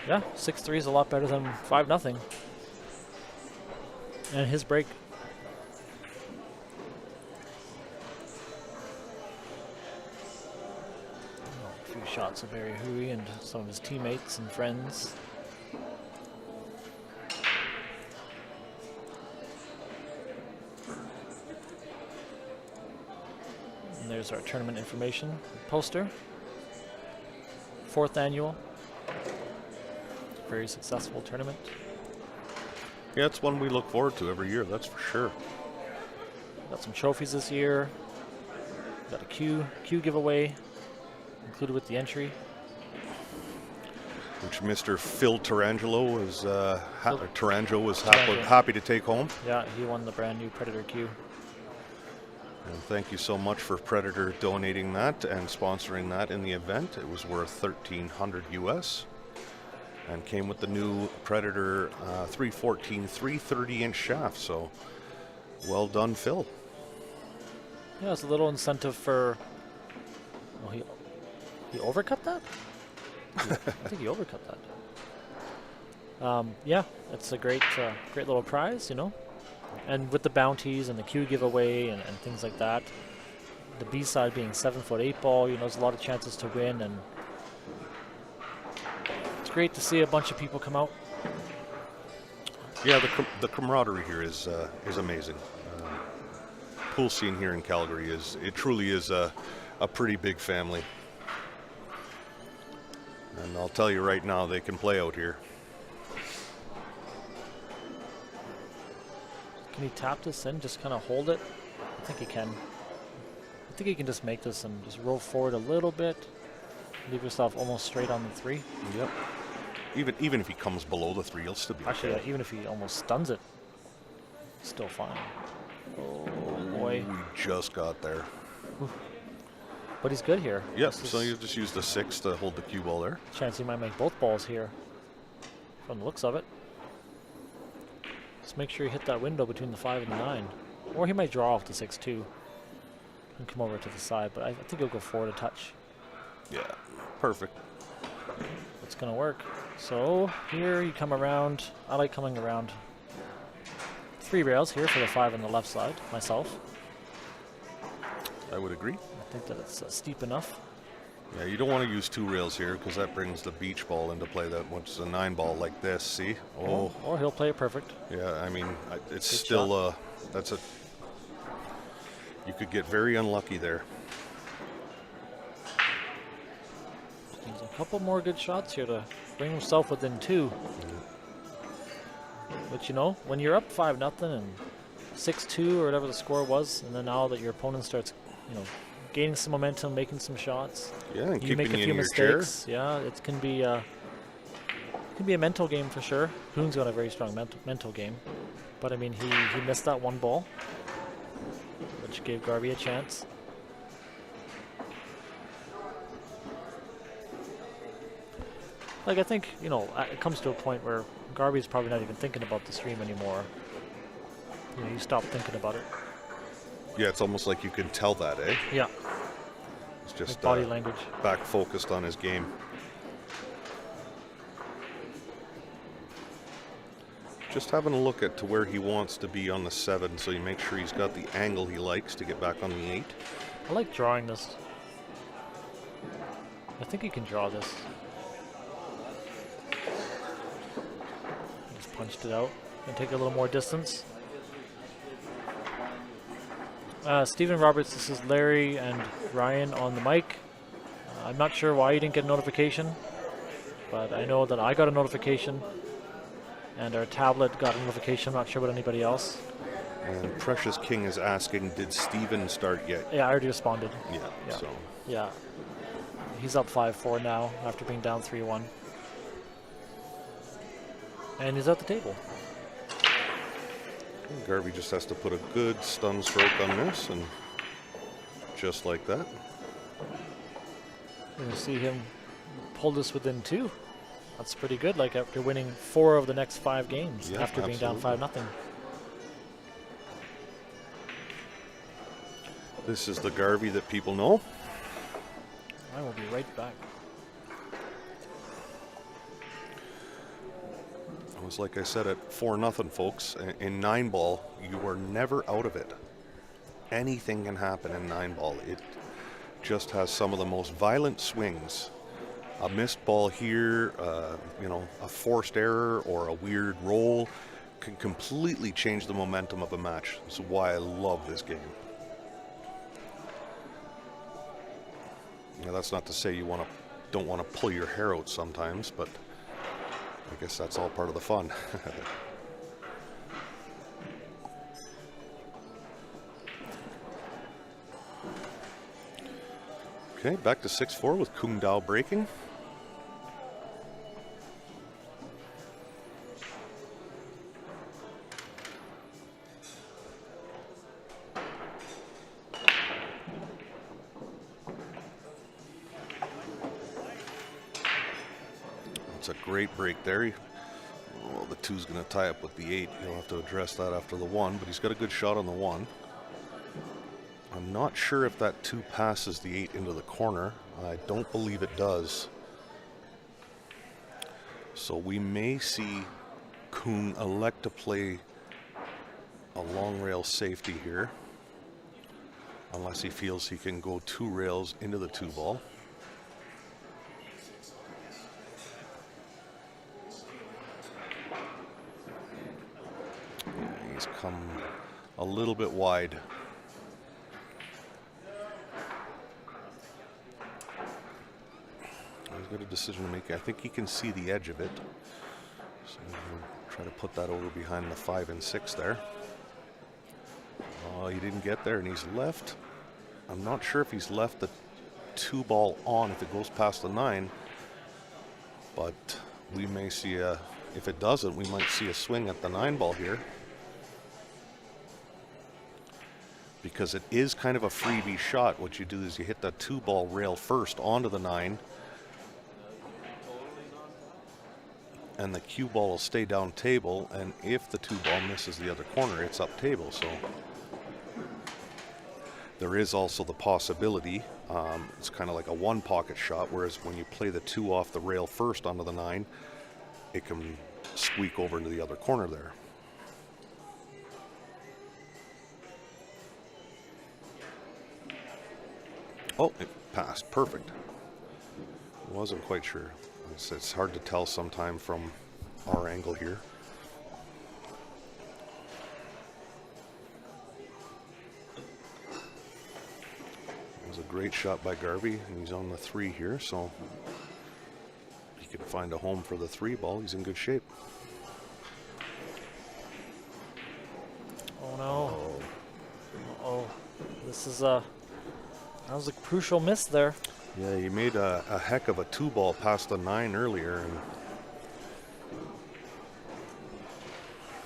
Yeah, 6-3 is a lot better than 5-0. And his break. A few shots of Barry Hooey and some of his teammates and friends. And there's our tournament information poster. 4th annual. Very successful tournament. Yeah, it's one we look forward to every year, that's for sure. Got some trophies this year. Got a Q giveaway included with the entry. Which Mr. Phil Tarangelo was Tarangelo. happy to take home. Yeah, he won the brand new Predator Q. And thank you so much for Predator donating that and sponsoring that in the event. It was worth $1,300 US and came with the new Predator 314 330-inch shaft. So well done, Phil. Yeah, it's a little incentive for. Well, he overcut that. I think he overcut that. Yeah, it's a great little prize, you know. And with the bounties and the Q giveaway and things like that, the B side being 7-foot 8-ball, you know, there's a lot of chances to win, and it's great to see a bunch of people come out. Yeah, the camaraderie here is amazing. Pool scene here in Calgary truly is a pretty big family. And I'll tell you right now, they can play out here. Can he tap this in, just kind of hold it? I think he can. I think he can just make this and just roll forward a little bit. Leave yourself almost straight on the 3. Yep. Even if he comes below the 3, he'll still be Actually, okay. yeah, even if he almost stuns it, still fine. Oh boy. We just got there. but he's good here. Yep, so you just use the 6 to hold the cue ball there. Chance he might make both balls here, from the looks of it. Just make sure you hit that window between the 5 and the 9. Or he might draw off the 6 too and come over to the side, but I think he'll go forward a touch. Yeah, perfect. It's going to work. So here you come around. I like coming around 3 rails here for the 5 on the left side, myself. I would agree. I think that it's steep enough. Yeah, you don't want to use 2 rails here because that brings the beach ball into play. That once a 9 ball like this, see? Oh. Or he'll play it perfect. Yeah, I mean, it's Good still, you could get very unlucky there. There's a couple more good shots here to bring himself within 2. But you know, when you're up 5-0 and 6-2 or whatever the score was, and then now that your opponent starts, you know, gaining some momentum, making some shots, Yeah, and you make a keeping few you in your mistakes. Yeah, it can be a mental game for sure. Hoon's got a very strong mental game, but I mean he missed that 1 ball, which gave Garvey a chance. Like, I think, you know, it comes to a point where Garvey's probably not even thinking about the stream anymore. You know, you stop thinking about it. Yeah, it's almost like you can tell that, eh? Yeah. It's just Like body language. back focused on his game. Just having a look at to where he wants to be on the 7, so you make sure he's got the angle he likes to get back on the 8. I like drawing this. I think you can draw this. Just punched it out and take a little more distance. Stephen Roberts, this is Larry and Ryan on the mic. I'm not sure why you didn't get a notification, but I know that I got a notification and our tablet got a notification. I'm not sure about anybody else. And Precious King is asking, did Steven start yet? Yeah, I already responded. Yeah. So Yeah. He's up 5-4 now after being down 3-1. And he's at the table. Garvey just has to put a good stun stroke on this, and just like that. You're going to see him pull this within 2. That's pretty good, like after winning 4 of the next 5 games after being down 5-0. This is the Garvey that people know. I will be right back. It was like I said at 4-0, folks. In 9 ball, you are never out of it. Anything can happen in 9 ball. It just has some of the most violent swings. A missed ball here, you know, a forced error or a weird roll can completely change the momentum of a match. That's why I love this game. Now, that's not to say you don't want to pull your hair out sometimes, but I guess that's all part of the fun. Okay, back to 6-4 with Kung Dao breaking. It's a great break there. Well, the 2's going to tie up with the 8. He'll have to address that after the 1, but he's got a good shot on the 1. I'm not sure if that 2 passes the 8 into the corner. I don't believe it does. So we may see Kung elect to play a long rail safety here, unless he feels he can go 2 rails into the 2 ball. Yeah, he's come a little bit wide. He's got a decision to make. I think he can see the edge of it. So we'll try to put that over behind the 5 and 6 there. Oh, he didn't get there, and he's left. I'm not sure if he's left the 2 ball on if it goes past the 9. But we may see a, if it doesn't, we might see a swing at the 9 ball here. because it is kind of a freebie shot. What you do is you hit the 2-ball rail first onto the 9, and the cue ball will stay down table, and if the 2-ball misses the other corner, it's up table. So there is also the possibility, it's kind of like a 1-pocket shot, whereas when you play the 2 off the rail first onto the 9, it can squeak over into the other corner there. Oh, it passed. Perfect. Wasn't quite sure. It's hard to tell sometime from our angle here. It was a great shot by Garvey, and he's on the 3 here, so if he can find a home for the 3-ball, he's in good shape. Oh no. Uh-oh. This is that was a crucial miss there. Yeah, he made a heck of a 2-ball past the 9 earlier, and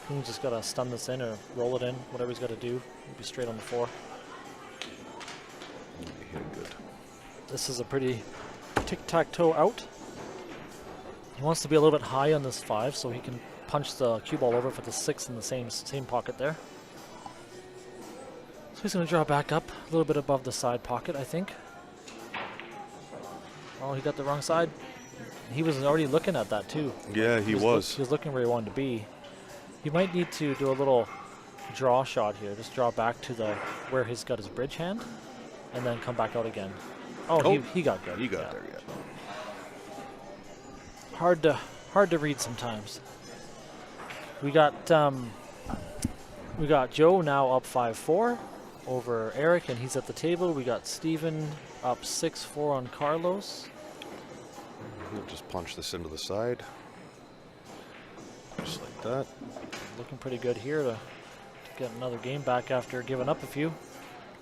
He's just got to stun this in or roll it in, whatever he's got to do. He'll be straight on the 4. he hit it good. This is a pretty tic-tac-toe out. He wants to be a little bit high on this 5 so he can punch the cue ball over for the 6 in the same pocket there. So he's going to draw back up a little bit above the side pocket, I think. Oh, he got the wrong side. He was already looking at that too. Yeah, he was. He was looking where he wanted to be. He might need to do a little draw shot here. Just draw back to the where he's got his bridge hand, and then come back out again. Oh, he got good. He got there, yeah. Hard to read sometimes. We got Joe now up 5-4 over Eric, and he's at the table. We got Steven up 6-4 on Carlos. He'll just punch this into the side. Just like that. Looking pretty good here to get another game back after giving up a few.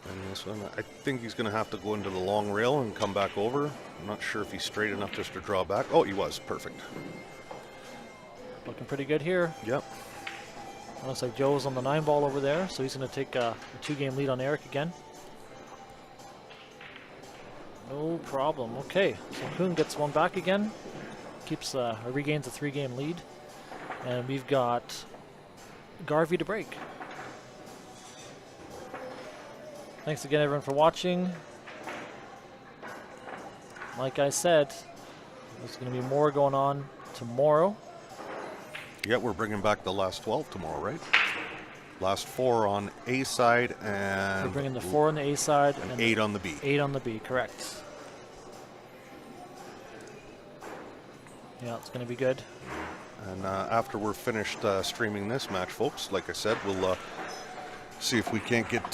And this one, I think he's going to have to go into the long rail and come back over. I'm not sure if he's straight enough just to draw back. Oh, he was. Perfect. Looking pretty good here. Yep. Looks like Joe's on the 9-ball over there, so he's going to take a 2-game lead on Eric again. No problem. Okay, so Kuhn gets one back again. Keeps regains a 3-game lead. And we've got Garvey to break. Thanks again, everyone, for watching. Like I said, there's going to be more going on tomorrow. Yeah, we're bringing back the last 12 tomorrow, right? Last 4 on A side, and we're bringing the 4 on the A side and 8 on the B. 8 on the B, correct. Yeah, it's going to be good. And after we're finished streaming this match, folks, like I said, we'll see if we can't get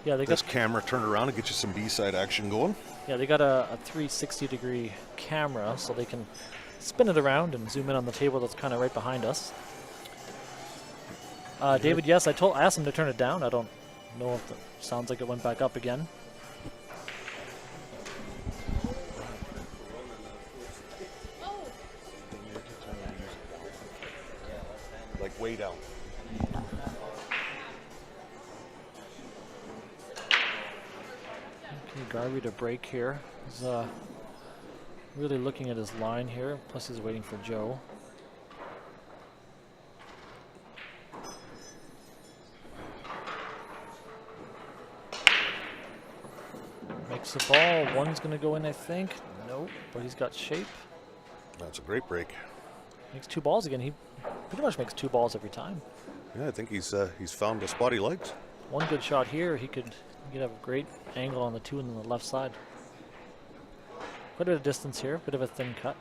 this camera turned around and get you some B-side action going. Yeah, they got a 360-degree camera, so they can spin it around and zoom in on the table that's kind of right behind us. David, yes, I asked him to turn it down. I don't know if it sounds like it went back up again. Like way down. Okay, Garvey to break here. He's really looking at his line here, plus he's waiting for Joe. Makes the ball. One's going to go in, I think. Nope, but he's got shape. That's a great break. Makes 2 balls again. He pretty much makes 2 balls every time. Yeah, I think he's found a spot he likes. One good shot here. He could have a great angle on the 2 on the left side. Quite a bit of distance here. Bit of a thin cut.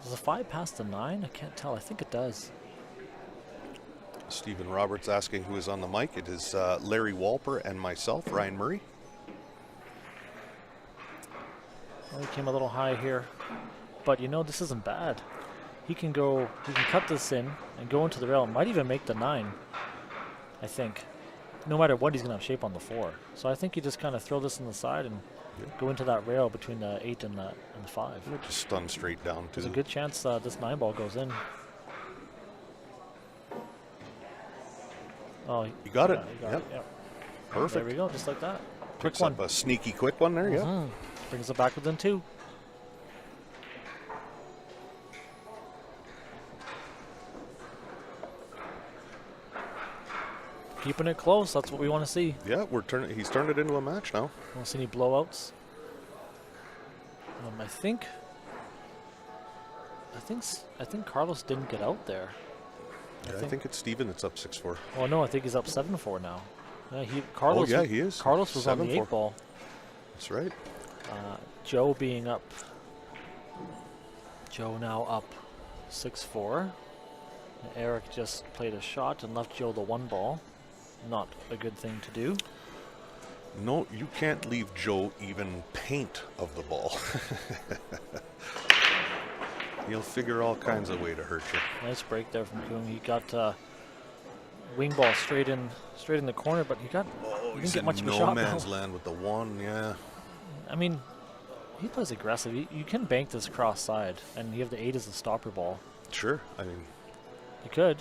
Does the 5 pass the 9? I can't tell. I think it does. Stephen Roberts asking who is on the mic. It is Larry Walper and myself, Ryan Murray. Well, he came a little high here. But you know, this isn't bad. He can cut this in and go into the rail. Might even make the 9, I think. No matter what, he's going to have shape on the 4. So I think you just kind of throw this in the side and go into that rail between the 8 and the 5. Just stun straight down, too. There's a good chance this 9-ball goes in. Oh, You got it. He got Yep. it. Yep. Perfect. There we go, just like that. Quick Picks one. up a sneaky quick one there. Yeah. Mhm. Brings it back within 2. Keeping it close. That's what we want to see. Yeah, he's turned it into a match now. Want to see any blowouts? I think Carlos didn't get out there. I think it's Steven that's up 6-4. Oh no, I think he's up 7-4 now. Carlos. Oh yeah, he is. Carlos was on the 7-4. 8-ball. That's right. Joe being up. Joe now up 6-4. Eric just played a shot and left Joe the 1-ball. Not a good thing to do. No, you can't leave Joe even paint of the ball. He'll figure all kinds of way to hurt you. Nice break there from Kung. He got wing ball straight in the corner, but he didn't He's get in much of a no shot. man's land with the 1. Yeah. I mean, he plays aggressive. You can bank this cross side, and you have the 8 as the stopper ball. Sure. I mean, You could.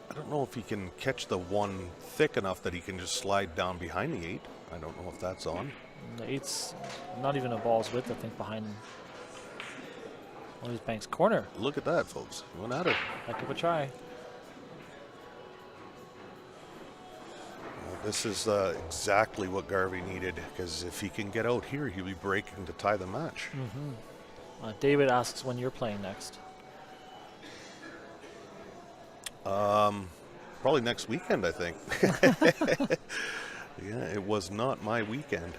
I don't know if he can catch the 1 thick enough that he can just slide down behind the 8. I don't know if that's on. The 8's not even a ball's width, I think, behind his bank's corner. Look at that, folks. He went at it. Heck of a try. Well, this is exactly what Garvey needed, because if he can get out here, he'll be breaking to tie the match. David asks when you're playing next. Probably next weekend, I think. Yeah, it was not my weekend.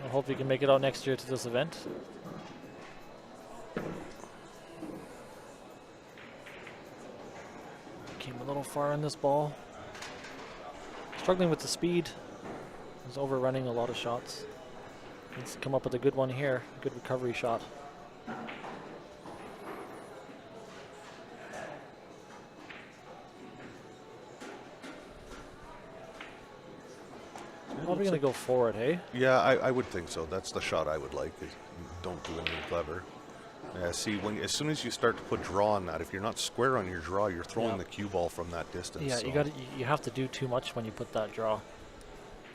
I hope you can make it out next year to this event. Came a little far in this ball. Struggling with the speed. He's overrunning a lot of shots. Needs to come up with a good one here. Good recovery shot. Probably going to go forward, hey? Yeah, I would think so. That's the shot I would like. Is don't do anything clever. Yeah, see, as soon as you start to put draw on that, if you're not square on your draw, you're throwing the cue ball from that distance. Yeah, so. you have to do too much when you put that draw.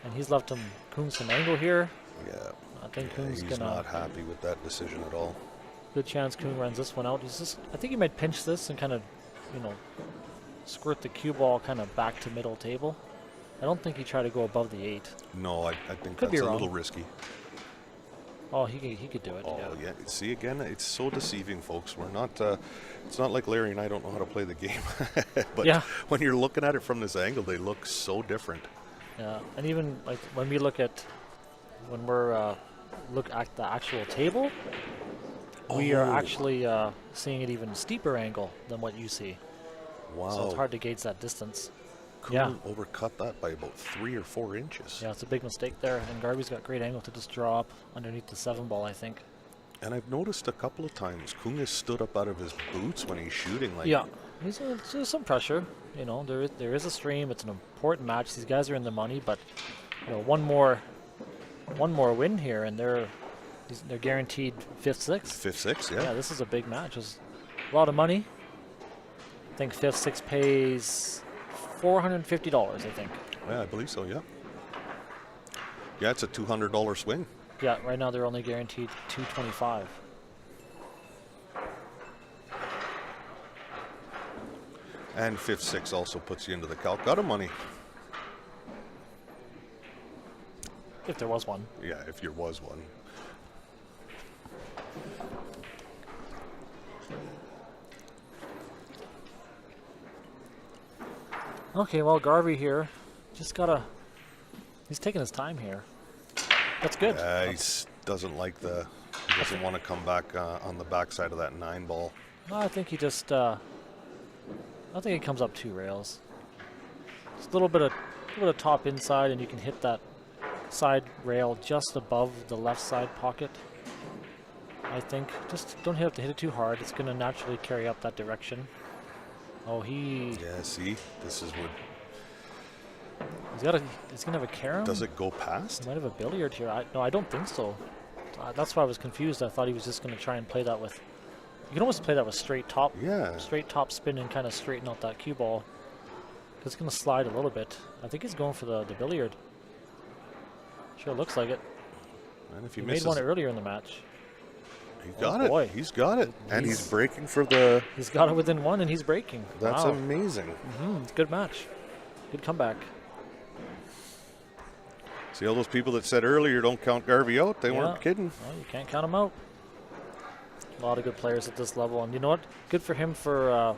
And he's left Kung some angle here. Yeah. I think Kung's he's gonna. not happy with that decision at all. Good chance Kung runs this one out. I think he might pinch this and kind of, squirt the cue ball kind of back to middle table. I don't think he tried to go above the 8. No, I think Could be that's a wrong. little risky. Oh, he could do it. Oh yeah. See, again, it's so deceiving, folks. We're not. It's not like Larry and I don't know how to play the game. But Yeah. when you're looking at it from this angle, they look so different. Yeah, and even like when we're look at the actual table, we are actually seeing it even steeper angle than what you see. Wow. So it's hard to gauge that distance. Couldn't overcut that by about 3 or 4 inches. Yeah, it's a big mistake there, and Garvey's got great angle to just draw up underneath the 7 ball, I think. And I've noticed a couple of times Kung has stood up out of his boots when he's shooting. Like, Yeah, there's some pressure. There is a stream. It's an important match. These guys are in the money, but one more win here, and they're guaranteed 5th, 6th. 5th, 6th, yeah. Yeah, this is a big match. It's a lot of money. I think 5th, 6th pays $450, I think. Yeah, I believe so, yeah. Yeah, it's a $200 swing. Yeah, right now they're only guaranteed $225. And 5th, 6th also puts you into the Calcutta money. If there was one. Yeah, if there was one. Okay, well, Garvey here, he's taking his time here. That's good. He doesn't like he doesn't want to come back on the backside of that 9 ball. No, I think he just, I think he comes up 2 rails. Just a little bit of top inside, and you can hit that side rail just above the left side pocket. I think just don't have to hit it too hard. It's going to naturally carry up that direction. Oh, Yeah, see, this is what. He's gonna have a carom. Does it go past? He might have a billiard here. No, I don't think so. That's why I was confused. I thought he was just gonna try and play that with You can almost play that with straight top spin and kind of straighten out that cue ball. It's going to slide a little bit. I think he's going for the billiard. Sure looks like it. And if he made one earlier in the match. He got it. Boy. He's got it. And he's breaking for the... He's got it within one, and he's breaking. That's amazing. It's a good match. Good comeback. See all those people that said earlier don't count Garvey out? They weren't kidding. Well, you can't count him out. A lot of good players at this level. And you know what? Good for him for,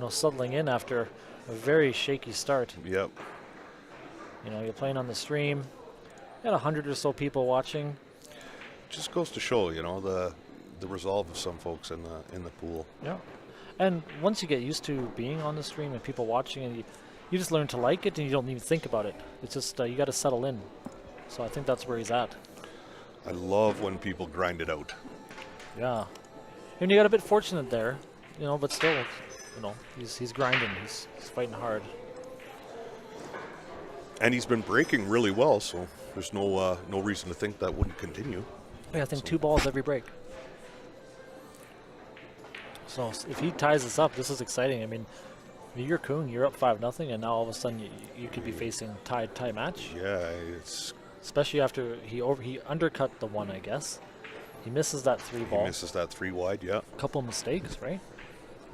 settling in after a very shaky start. Yep. You're playing on the stream. Got 100 or so people watching. Just goes to show, the resolve of some folks in the pool. Yeah, and once you get used to being on the stream and people watching, and you just learn to like it, and you don't even think about it. It's just you got to settle in. So I think that's where he's at. I love when people grind it out. Yeah, and you got a bit fortunate there, but still, he's grinding. He's fighting hard. And he's been breaking really well, so there's no reason to think that wouldn't continue. Yeah, I think 2 balls every break. So if he ties this up, this is exciting. I mean, you're Kuhn, you're up 5-0, and now all of a sudden you could be facing tie match. Yeah, it's especially after he undercut the 1, I guess. He misses that 3 ball. He misses that 3 wide, yeah. A couple of mistakes, right?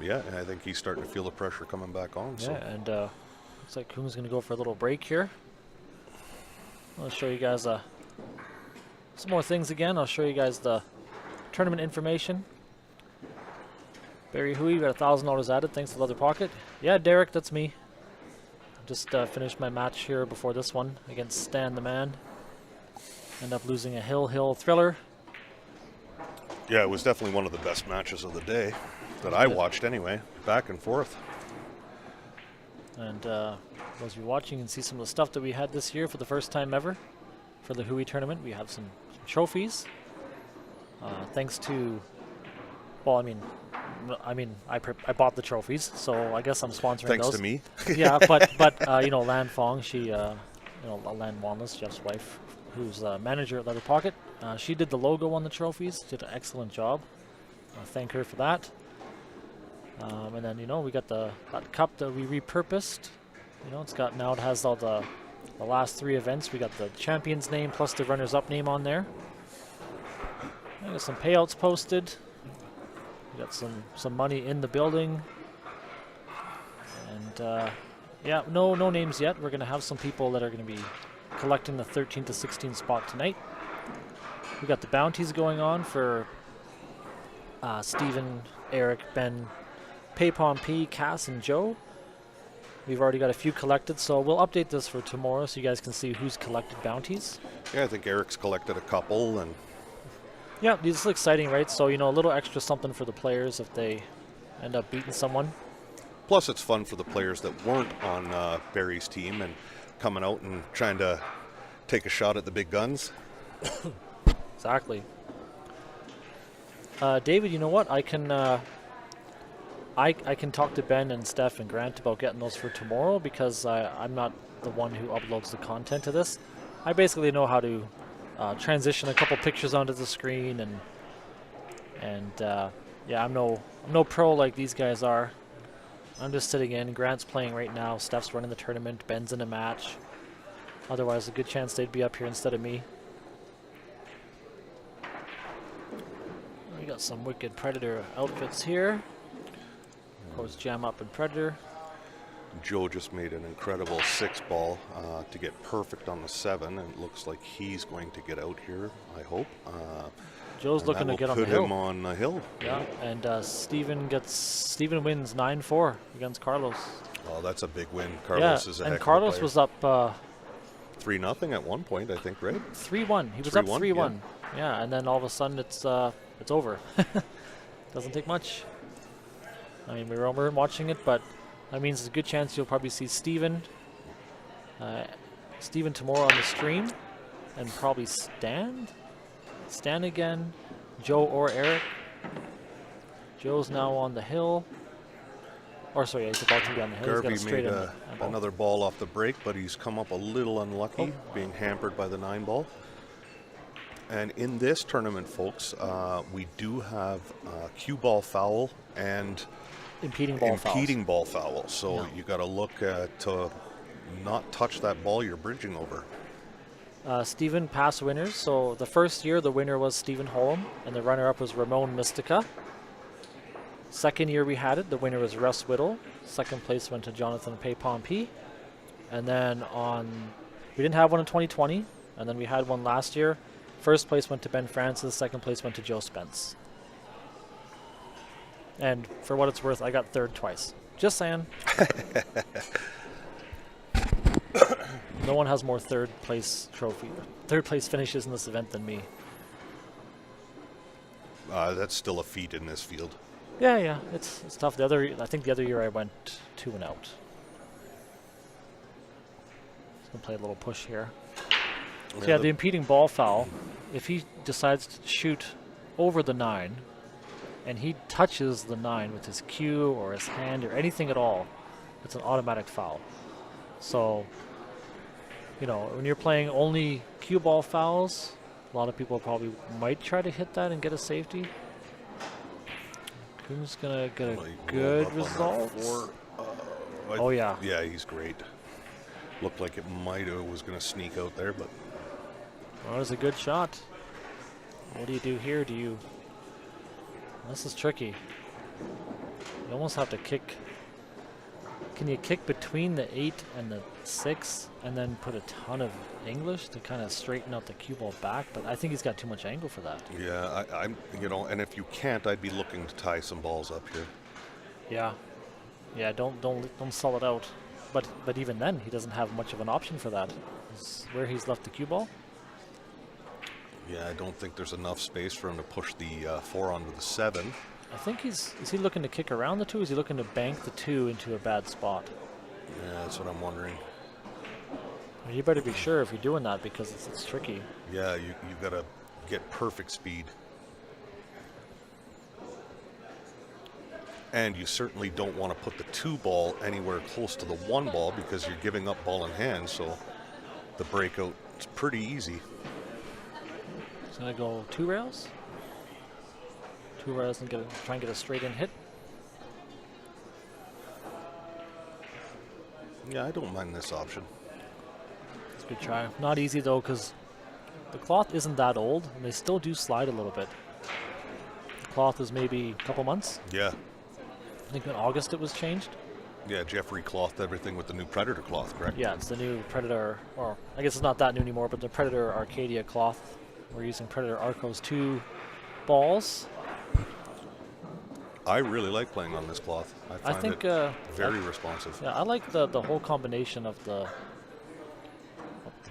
Yeah, and I think he's starting to feel the pressure coming back on. Yeah, so. And looks like Kuhn's going to go for a little break here. I'll show you guys some more things again. I'll show you guys the tournament information. Barry Hooey, got $1,000 added. Thanks to Leather Pocket. Yeah, Derek, that's me. Just finished my match here before this one against Stan the Man. End up losing a hill thriller. Yeah, it was definitely one of the best matches of the day that I watched anyway, back and forth. And those of you watching can see some of the stuff that we had this year for the first time ever for the Hooey tournament. We have some trophies. Thanks to, well, I bought the trophies, so I guess I'm sponsoring Thanks those. to me. Yeah, but Lan Fong, she, Lan Wanless, Jeff's wife, who's manager at Leather Pocket, she did the logo on the trophies. Did an excellent job. Thank her for that. And then we got that cup that we repurposed. It has all the last 3 events. We got the champion's name plus the runners-up name on there. I got some payouts posted. We got some money in the building. And no names yet. We're gonna have some people that are gonna be collecting the 13 to 16 spot tonight. We got the bounties going on for Steven, Eric, Ben, Paypom P, Cass, and Joe. We've already got a few collected, so we'll update this for tomorrow so you guys can see who's collected bounties. Yeah, I think Eric's collected a couple, and yeah, this is exciting, right? So, a little extra something for the players if they end up beating someone. Plus, it's fun for the players that weren't on Barry's team and coming out and trying to take a shot at the big guns. Exactly. David, you know what? I can talk to Ben and Steph and Grant about getting those for tomorrow because I'm not the one who uploads the content to this. I basically know how to transition a couple pictures onto the screen and I'm no pro like these guys are. I'm just sitting in. Grant's playing right now. Steph's running the tournament. Ben's in a match. Otherwise, a good chance they'd be up here instead of me. We got some wicked Predator outfits here. Of course, Jam Up and Predator. Joe just made an incredible 6 ball to get perfect on the 7, and it looks like he's going to get out here, I hope. Joe's looking to get on the hill. Put him on the hill. Yeah, and Steven wins 9-4 against Carlos. Oh, that's a big win. Carlos is a heck and Carlos of a was up 3-0 at one point, I think, right? 3-1. He was up 3-1. Yeah, and then all of a sudden it's over. Doesn't take much. I mean, we weren't watching it, but that means there's a good chance you'll probably see Steven tomorrow on the stream, and probably Stan again, Joe or Eric. Joe's now on the hill. Or sorry, he's about to be on the hill. Garvey made another ball off the break, but he's come up a little unlucky, being hampered by the 9 ball. And in this tournament, folks, we do have cue ball foul and Impeding ball fouls. impeding ball foul. So Yeah. you got to look at not touch that ball you're bridging over. Stephen past winners. So the first year, the winner was Stephen Holm, and the runner-up was Ramon Mystica. Second year we had it, the winner was Russ Whittle. Second place went to Jonathan Pay-Pompey. And then we didn't have one in 2020, and then we had one last year. First place went to Ben Francis, second place went to Joe Spence. And for what it's worth, I got third twice. Just saying. No one has more third place finishes in this event than me. That's still a feat in this field. Yeah, it's tough. I think the other year I went 2 and out. Just gonna play a little push here. So yeah, the impeding ball foul. If he decides to shoot over the 9, and he touches the 9 with his cue or his hand or anything at all, it's an automatic foul. So, when you're playing only cue ball fouls, a lot of people probably might try to hit that and get a safety. Who's gonna get a good result? Oh yeah. Yeah, he's great. Looked like it was gonna sneak out there, but Well, that was a good shot. What do you do here? This is tricky. You almost have to kick. Can you kick between the 8 and the 6 and then put a ton of English to kind of straighten out the cue ball back? But I think he's got too much angle for that. yeah, I'm and if you can't, I'd be looking to tie some balls up here. Yeah. Don't sell it out. But even then, he doesn't have much of an option for that. Is where he's left the cue ball. Yeah, I don't think there's enough space for him to push the 4 onto the 7. I think is he looking to kick around the 2? Is he looking to bank the 2 into a bad spot? Yeah, that's what I'm wondering. You better be sure if you're doing that because it's tricky. Yeah, you got to get perfect speed. And you certainly don't want to put the 2 ball anywhere close to the 1 ball because you're giving up ball in hand, so the breakout is pretty easy. He's going to go 2 rails. 2 rails and try and get a straight in hit. Yeah, I don't mind this option. It's a good try. Not easy though because the cloth isn't that old and they still do slide a little bit. The cloth is maybe a couple months. Yeah. I think in August it was changed. Yeah, Jeffrey clothed everything with the new Predator cloth, correct? Yeah, it's the new Predator, or I guess it's not that new anymore, but the Predator Arcadia cloth. We're using Predator Arcos 2 balls. I really like playing on this cloth. I find it very responsive. Yeah, I like the whole combination of the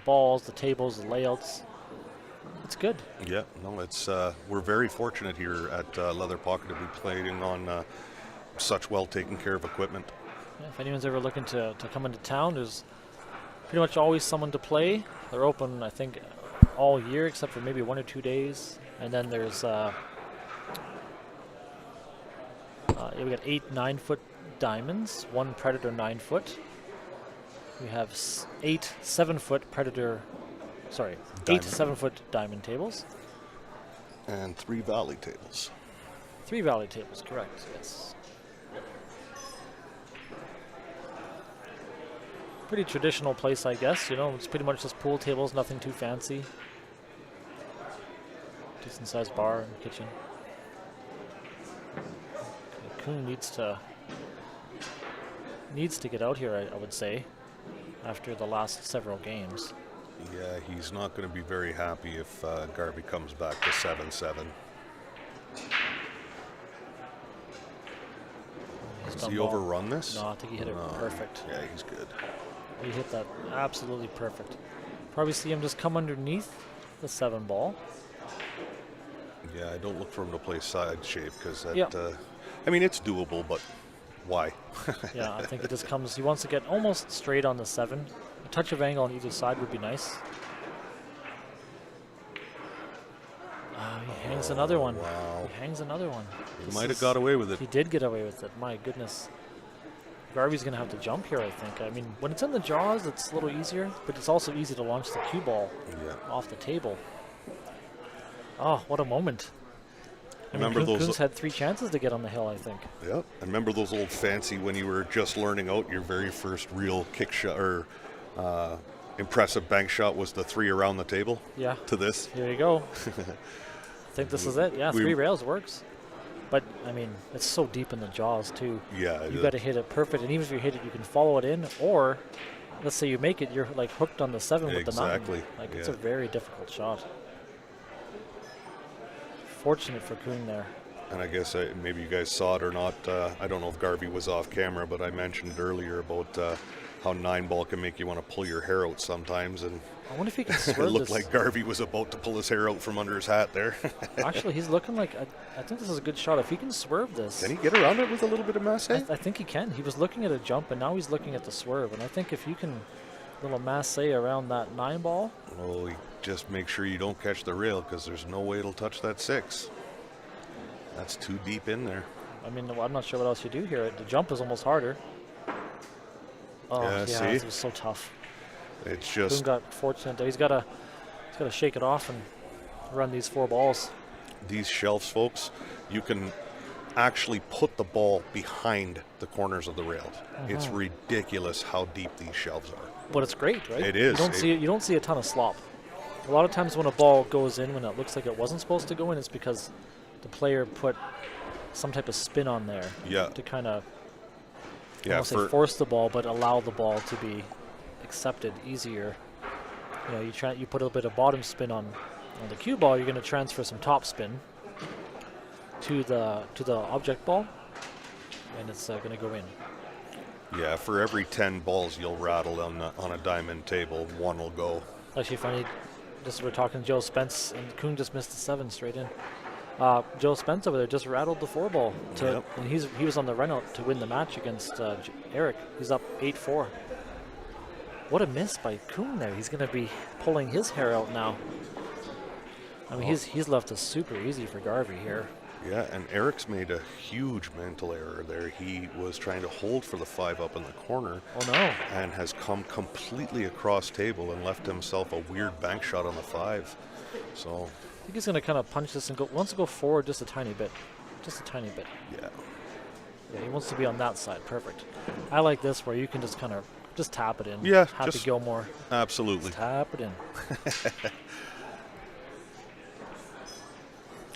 balls, the tables, the layouts. It's good. Yeah, no, it's we're very fortunate here at Leather Pocket to be playing on such well taken care of equipment. Yeah, if anyone's ever looking to come into town, there's pretty much always someone to play. They're open, I think, all year except for maybe 1 or 2 days. And then there's we got 8 9-foot diamonds, 1 Predator 9-foot. We have 8 7-foot Predator, sorry, Diamond. 8 7-foot diamond tables. And 3 Valley tables. 3 Valley tables, correct, yes. Pretty traditional place, I guess. It's pretty much just pool tables, nothing too fancy. Decent sized bar and kitchen. Kuhn needs to get out here, I would say, after the last several games. Yeah, he's not going to be very happy if Garvey comes back to 7-7. Does he overrun this? No, I think he hit it perfect. Yeah, he's good. He hit that absolutely perfect. Probably see him just come underneath the 7 ball. Yeah, I don't look for him to play side shape because that. Yeah. I mean, it's doable, but why? Yeah, I think it just comes. He wants to get almost straight on the 7. A touch of angle on either side would be nice. He hangs another one. Wow. He hangs another one. He might have got away with it. He did get away with it. My goodness. Garvey's going to have to jump here, I think. I mean, when it's in the jaws, it's a little easier, but it's also easy to launch the cue ball off the table. Oh, what a moment. Remember those? Coons had 3 chances to get on the hill, I think. Yeah, I remember those old fancy when you were just learning out your very first real kick shot or impressive bank shot was the 3 around the table. Yeah. To this. Here you go. I think this is it. Yeah, 3 rails works. But, I mean, it's so deep in the jaws, too. Yeah. You got to hit it perfect. And even if you hit it, you can follow it in. Or, let's say you make it, you're like hooked on the 7 with the 9. Exactly. Like, it's a very difficult shot. Fortunate for Kuhn there. And I guess maybe you guys saw it or not. I don't know if Garvey was off camera, but I mentioned earlier about how 9-ball can make you want to pull your hair out sometimes. And I wonder if he can it swerve looked this. like Garvey was about to pull his hair out from under his hat there. Actually, he's looking like, I think this is a good shot. If he can swerve this. Can he get around it with a little bit of masse? I think he can. He was looking at a jump, and now he's looking at the swerve. And I think if you can little masse around that 9-ball. Well, just make sure you don't catch the rail because there's no way it'll touch that 6. That's too deep in there. I mean, I'm not sure what else you do here. The jump is almost harder. Oh, yeah, see? it was so tough. It's Boone just got fortunate there. He's got to shake it off and run these 4 balls. these shelves, folks. You can actually put the ball behind the corners of the rails. It's ridiculous how deep these shelves are. But it's great, right? It is. You don't see a ton of slop. A lot of times when a ball goes in when it looks like it wasn't supposed to go in, it's because the player put some type of spin on there to kind of force the ball, but allow the ball to be accepted easier. You know, you put a bit of bottom spin on the cue ball, you're going to transfer some top spin to the object ball, and it's going to go in. Yeah, for every 10 balls you'll rattle on a diamond table, 1 will go. Actually, funny, just we're talking Joe Spence, and Kuhn just missed the 7 straight in. Joe Spence over there just rattled the 4 ball, and he was on the run out to win the match against Eric. He's up 8-4. What a miss by Kuhn there. He's going to be pulling his hair out now. I mean, he's left us super easy for Garvey here. Yeah, and Eric's made a huge mental error there. He was trying to hold for the 5 up in the corner. Oh, no. And has come completely across table and left himself a weird bank shot on the 5. So I think he's going to kind of punch this and wants to go forward just a tiny bit. Just a tiny bit. Yeah. Yeah, he wants to be on that side. Perfect. I like this where you can just kind of just tap it in. Yeah. Happy Gilmore. Absolutely. Just tap it in.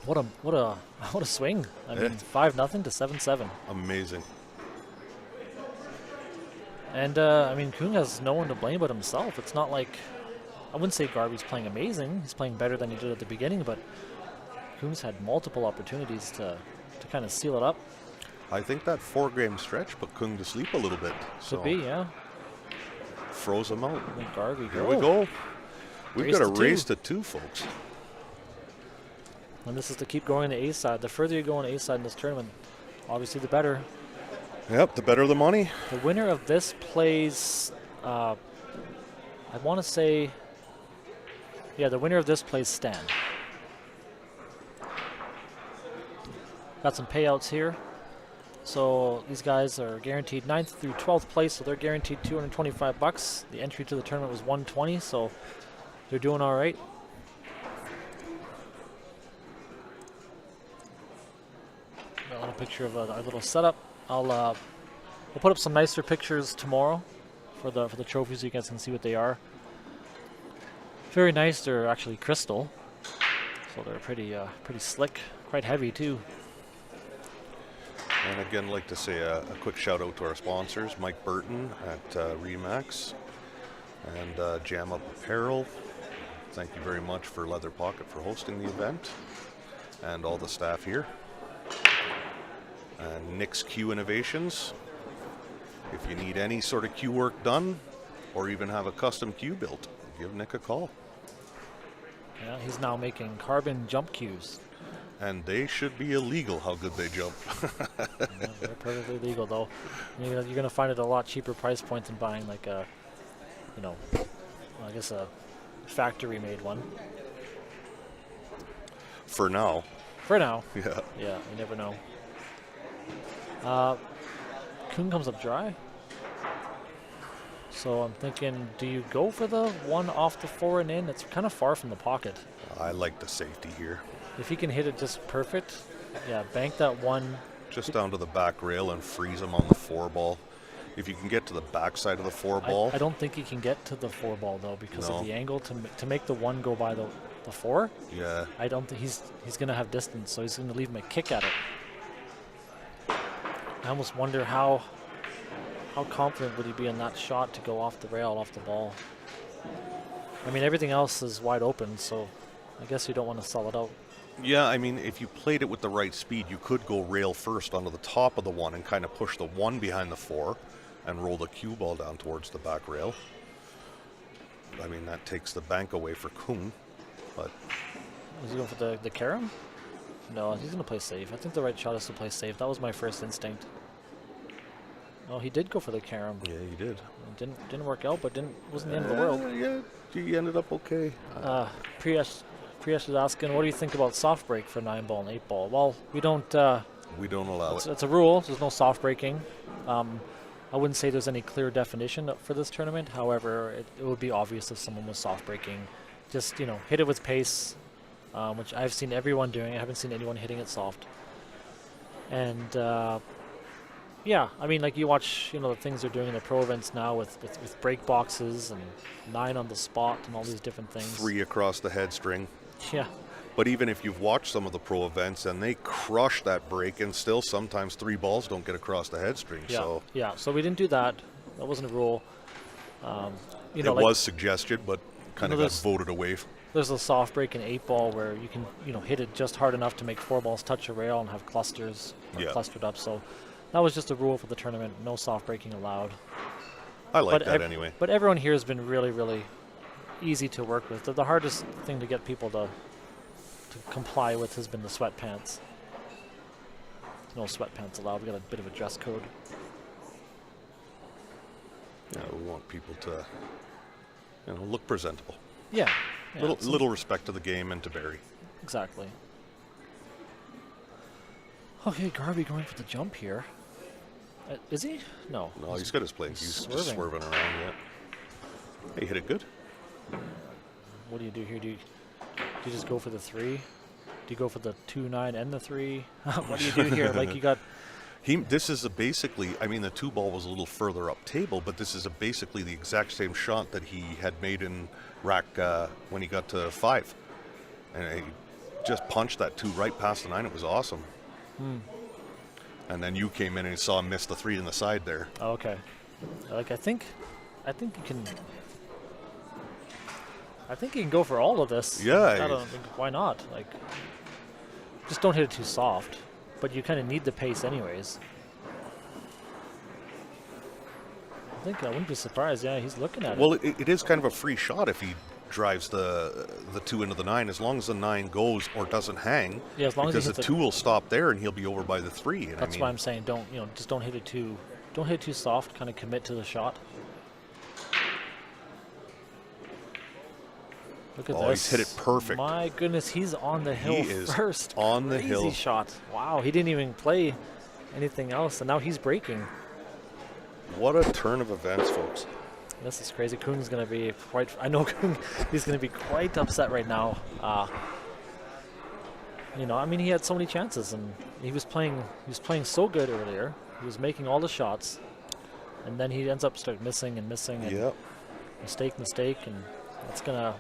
What a swing. I mean, 5-0 to 7-7. Amazing. And, I mean, Kuhn has no one to blame but himself. It's not like, I wouldn't say Garvey's playing amazing. He's playing better than he did at the beginning, but Kuhn's had multiple opportunities to kind of seal it up. I think that 4-game stretch put Kung to sleep a little bit. Could be, yeah. Froze him out. I think Garvey. Here we go. We've got a race to 2, folks. And this is to keep going to A side. The further you go on A side in this tournament, obviously the better. Yep, the better the money. The winner of this plays, I want to say, yeah, the winner of this plays Stan. Got some payouts here. So these guys are guaranteed 9th through 12th place, so they're guaranteed $225. The entry to the tournament was $120, so they're doing all right. Got a little picture of our little setup. We'll put up some nicer pictures tomorrow for the trophies so you guys can see what they are. Very nice. They're actually crystal, so they're pretty slick, quite heavy too. And again, I'd like to say a quick shout out to our sponsors, Mike Burton at Remax and Jam Up Apparel. Thank you very much for Leather Pocket for hosting the event and all the staff here. And Nick's Q Innovations. If you need any sort of Q work done or even have a custom Q built, give Nick a call. Yeah, he's now making carbon jump cues. And they should be illegal how good they jump. Yeah, they're perfectly legal though. You're going to find it a lot cheaper price point than buying like a, I guess a factory made one. For now. For now. Yeah. Yeah, you never know. Kuhn comes up dry. So I'm thinking, do you go for the one off the 4 and in? It's kind of far from the pocket. I like the safety here. If he can hit it just perfect, yeah, bank that one. Just down to the back rail and freeze him on the 4 ball. If you can get to the backside of the 4 ball. I don't think he can get to the 4 ball, though, because No. of the angle to make the 1 go by the 4. Yeah. I don't think he's going to have distance, so he's going to leave him a kick at it. I almost wonder how confident would he be in that shot to go off the rail, off the ball. I mean, everything else is wide open, so I guess you don't want to sell it out. Yeah, I mean, if you played it with the right speed, you could go rail first onto the top of the 1 and kind of push the 1 behind the 4 and roll the cue ball down towards the back rail. I mean, that takes the bank away for Kuhn, but... Is he going for the carom? No, he's going to play safe. I think the right shot is to play safe. That was my first instinct. Oh, he did go for the carom. Yeah, he did. It didn't work out, but wasn't the end of the world. Yeah, he ended up okay. Priyesh is asking, what do you think about soft break for 9 ball and 8 ball? Well, we don't allow it. It's a rule. There's no soft breaking. I wouldn't say there's any clear definition for this tournament. However, it would be obvious if someone was soft breaking. Just, hit it with pace, which I've seen everyone doing. I haven't seen anyone hitting it soft. And yeah, I mean, like you watch, the things they're doing in the pro events now with break boxes and 9 on the spot and all these different things. 3 across the head string. Yeah. But even if you've watched some of the pro events and they crush that break, and still sometimes 3 balls don't get across the head string. Yeah. So we didn't do that. That wasn't a rule. It was suggested, but kind of got voted away. There's a soft break in 8 ball where you can, hit it just hard enough to make 4 balls touch a rail and have clusters clustered up. So that was just a rule for the tournament. No soft breaking allowed. I like that anyway. But everyone here has been really, really easy to work with. The hardest thing to get people to comply with has been the sweatpants. No sweatpants allowed. We got a bit of a dress code. Yeah, we want people to, look presentable. Yeah. Little respect to the game and to Barry. Exactly. Okay, Garvey going for the jump here. Is he? No. No, he's got his place. He's just swerving around. Yeah. He hit it good. What do you do here? Do you just go for the 3? Do you go for the 2-9 and the 3? What do you do here? Like you got. This is basically. I mean, the 2 ball was a little further up table, but this is basically the exact same shot that he had made in rack when he got to 5, and he just punched that 2 right past the 9. It was awesome. And then you came in and saw him miss the 3 in the side there. Oh, okay. Like I think you can. I think you can go for all of this. Yeah. I don't think, why not? Like, just don't hit it too soft. But you kind of need the pace anyways. I think I wouldn't be surprised. Yeah, he's looking at it. Well, it is kind of a free shot if he drives the 2 into the 9, as long as the 9 goes or doesn't hang. Yeah, as long as because the 2 will stop there and he'll be over by the 3. And that's why I'm saying just don't hit it too soft. Kind of commit to the shot. Look at this. He's hit it perfect. My goodness, he's on the hill first. On the hill. Crazy shot. Wow, he didn't even play anything else, and now he's breaking. What a turn of events, folks. This is crazy. Kuhn's going to be quite. I know he's going to be quite upset right now. I mean, he had so many chances, and he was playing so good earlier. He was making all the shots, and then he ends up missing. And mistake, and that's gonna.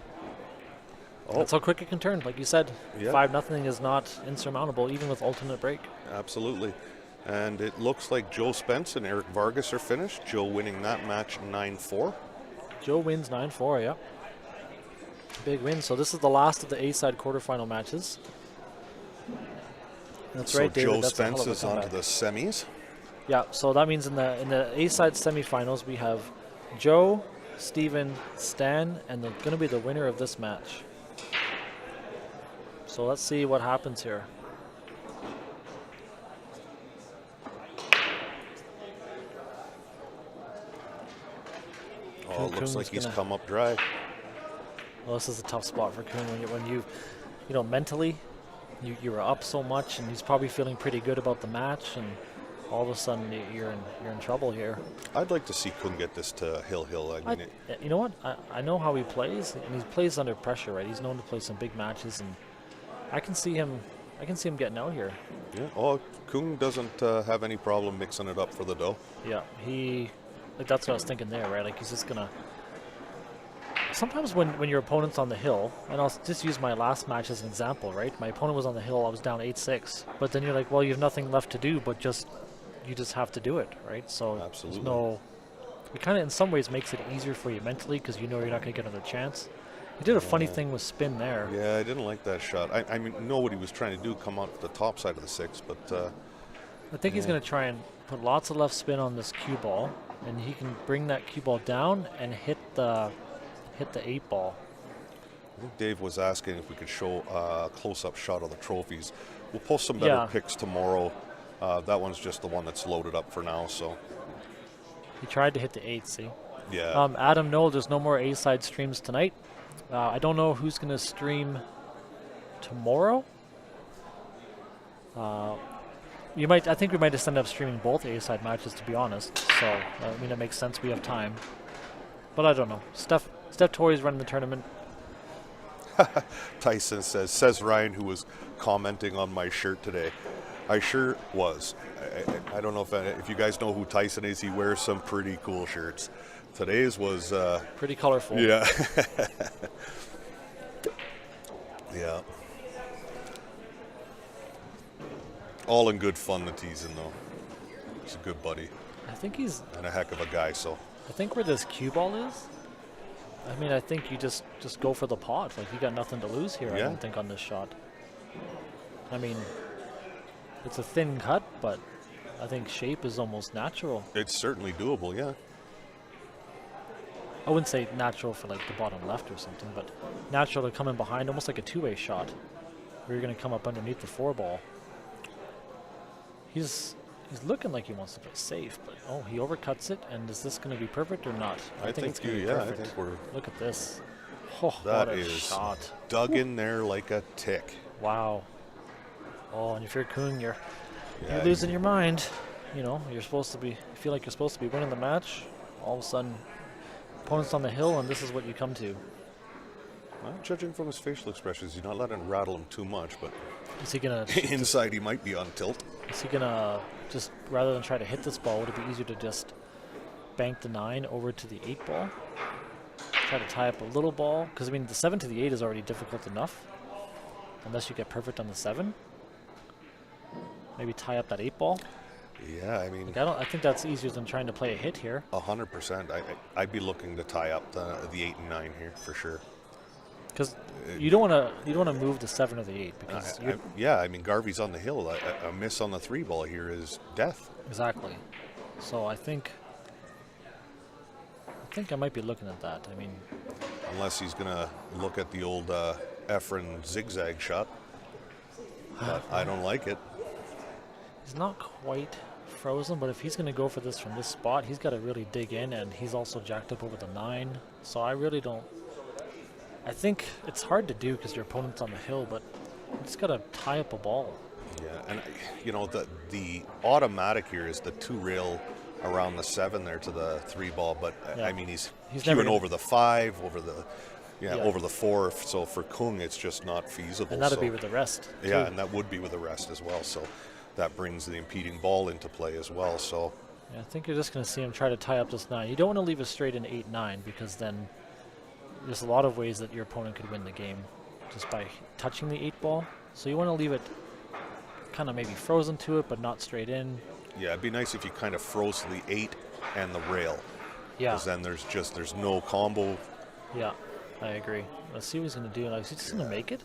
That's how quick it can turn. Like you said, 5-0 is not insurmountable, even with alternate break. Absolutely. And it looks like Joe Spence and Eric Vargas are finished. Joe winning that match 9-4. Joe wins 9-4, yeah. Big win. So this is the last of the A-side quarterfinal matches. That's right, David. Joe Spence is on to the semis. Yeah, so that means in the A-side semifinals, we have Joe, Steven, Stan, and going to be the winner of this match. So let's see what happens here. Oh, it looks like he's come up dry. Well, this is a tough spot for Kuhn when you mentally, you were up so much, and he's probably feeling pretty good about the match, and all of a sudden you're in trouble here. I'd like to see Kung get this to Hill. I mean, You know what? I know how he plays, and he plays under pressure, right? He's known to play some big matches, and I can see him getting out here. yeah. Oh, Kung doesn't have any problem mixing it up for the dough. Yeah, that's what I was thinking there, right? Like he's just gonna. Sometimes when your opponent's on the hill, and I'll just use my last match as an example, right? My opponent was on the hill, I was down 8-6, but then you're like, well, you have nothing left to do, but you just have to do it, right? So Absolutely. it kind of in some ways makes it easier for you mentally because you know you're not going to get another chance. He did a funny thing with spin there. Yeah, I didn't like that shot. I mean, know what he was trying to do, come out the top side of the 6, but I think he's going to try and put lots of left spin on this cue ball, and he can bring that cue ball down and hit the 8 ball. I think Dave was asking if we could show a close-up shot of the trophies. We'll post some better pics tomorrow. That one's just the one that's loaded up for now, so. He tried to hit the 8, see? Yeah. Adam, no, there's no more A-side streams tonight. I don't know who's going to stream tomorrow. I think we might just end up streaming both A-side matches, to be honest. So, I mean, it makes sense. We have time. But I don't know. Steph Torrey's running the tournament. Tyson says Ryan, who was commenting on my shirt today. I sure was. I don't know if you guys know who Tyson is. He wears some pretty cool shirts. Today's was pretty colorful. Yeah. Yeah. All in good fun, the teasing though. He's a good buddy. I think he's and a heck of a guy. So I think where this cue ball is, I mean, I think you just go for the pot. Like, you got nothing to lose here, I don't think, on this shot. I mean, it's a thin cut, but I think shape is almost natural. It's certainly doable, yeah. I wouldn't say natural for, like, the bottom left or something, but natural to come in behind, almost like a two-way shot, where you're going to come up underneath the 4 ball. He's looking like he wants to play safe, but he overcuts it, and is this going to be perfect or not? I think it's going to be perfect. I think we're. Look at this. Oh, that what a is shot. Dug in there like a tick. Wow. Oh, and if you're Kung, you're losing your mind. You know, you feel like you're supposed to be winning the match. All of a sudden, opponent's on the hill, and this is what you come to. Well, judging from his facial expressions, he's not letting it rattle him too much, but is he gonna inside he might be on tilt. Is he gonna just, rather than try to hit this ball, would it be easier to just bank the 9 over to the 8 ball? Try to tie up a little ball, because I mean the 7 to the 8 is already difficult enough, unless you get perfect on the 7. Maybe tie up that 8 ball. Yeah, I mean, like, I think that's easier than trying to play a hit here. 100%. I'd be looking to tie up the 8 and 9 here for sure. Because you don't want to move the 7 or the 8 because I mean Garvey's on the hill. A miss on the 3 ball here is death. Exactly. So I think I might be looking at that. I mean, unless he's gonna look at the old Efren zigzag shot, but I don't like it. He's not quite frozen, but if he's going to go for this from this spot, he's got to really dig in, and he's also jacked up over the 9. So I really don't. I think it's hard to do because your opponent's on the hill, but you just got to tie up a ball. Yeah, and you know the automatic here is the 2 rail around the 7 there to the 3 ball, but I mean he's queuing over the 5, over the 4. So for Kung, it's just not feasible. And that'd be with the rest. Yeah, and that would be with the rest as well. So that brings the impeding ball into play as well. So yeah, I think you're just going to see him try to tie up this 9. You don't want to leave it straight in 8-9 because then there's a lot of ways that your opponent could win the game just by touching the 8 ball. So you want to leave it kind of maybe frozen to it, but not straight in. Yeah, it'd be nice if you kind of froze the 8 and the rail. Yeah. Because then there's no combo. Yeah, I agree. Let's see what he's going to do. Is he just going to make it?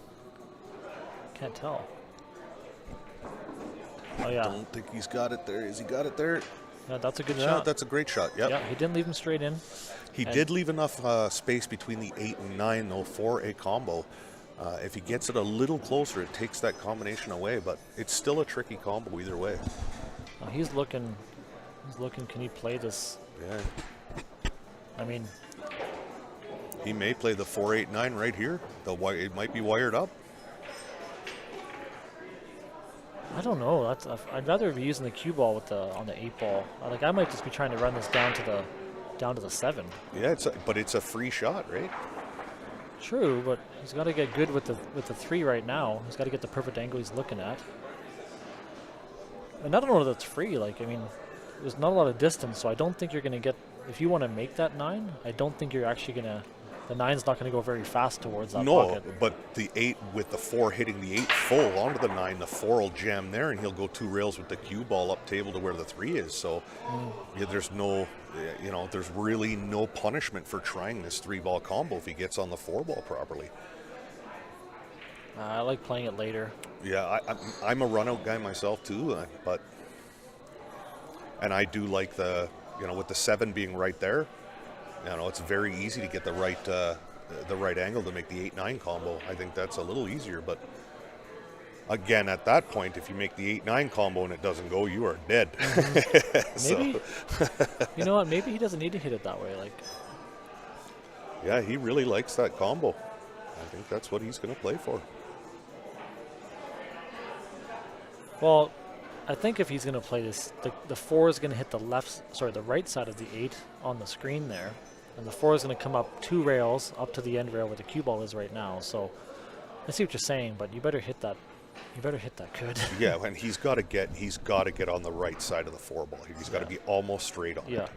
Can't tell. Oh, yeah. I don't think he's got it there. Has he got it there? Yeah, that's a good shot. Yeah, that's a great shot. Yep. Yeah, he didn't leave him straight in. He did leave enough space between the 8 and 9, though, for a combo. If he gets it a little closer, it takes that combination away, but it's still a tricky combo either way. He's looking. Can he play this? Yeah. I mean, he may play the 4-8-9 right here. It might be wired up. I don't know. I'd rather be using the cue ball with the on the 8 ball. Like I might just be trying to run this down to the 7. Yeah, but it's a free shot, right? True, but he's got to get good with the 3 right now. He's got to get the perfect angle he's looking at. And I don't know if that's free. Like, I mean, there's not a lot of distance, so I don't think you're going to get... If you want to make that 9, I don't think you're actually going to... The 9's not going to go very fast towards that pocket. No, but the 8 with the 4 hitting the 8 full onto the 9, the 4 will jam there, and he'll go 2 rails with the cue ball up table to where the 3 is. So yeah, there's no... You know, there's really no punishment for trying this 3-ball combo if he gets on the 4-ball properly. I like playing it later. Yeah, I'm a run-out guy myself too, and I do like the, you know, with the 7 being right there, you know, it's very easy to get the right angle to make the 8-9 combo. I think that's a little easier, but again, at that point, if you make the 8-9 combo and it doesn't go, you are dead. Maybe, you know what? Maybe he doesn't need to hit it that way. Like, yeah, he really likes that combo. I think that's what he's going to play for. well, I think if he's going to play this, the 4 is going to hit the the right side of the 8 on the screen there, and the 4 is going to come up 2 rails up to the end rail where the cue ball is right now. So I see what you're saying, but you better hit that. You better hit that good. Yeah, and he's got to get on the right side of the 4-ball. He's got to be almost straight on. Yeah. it.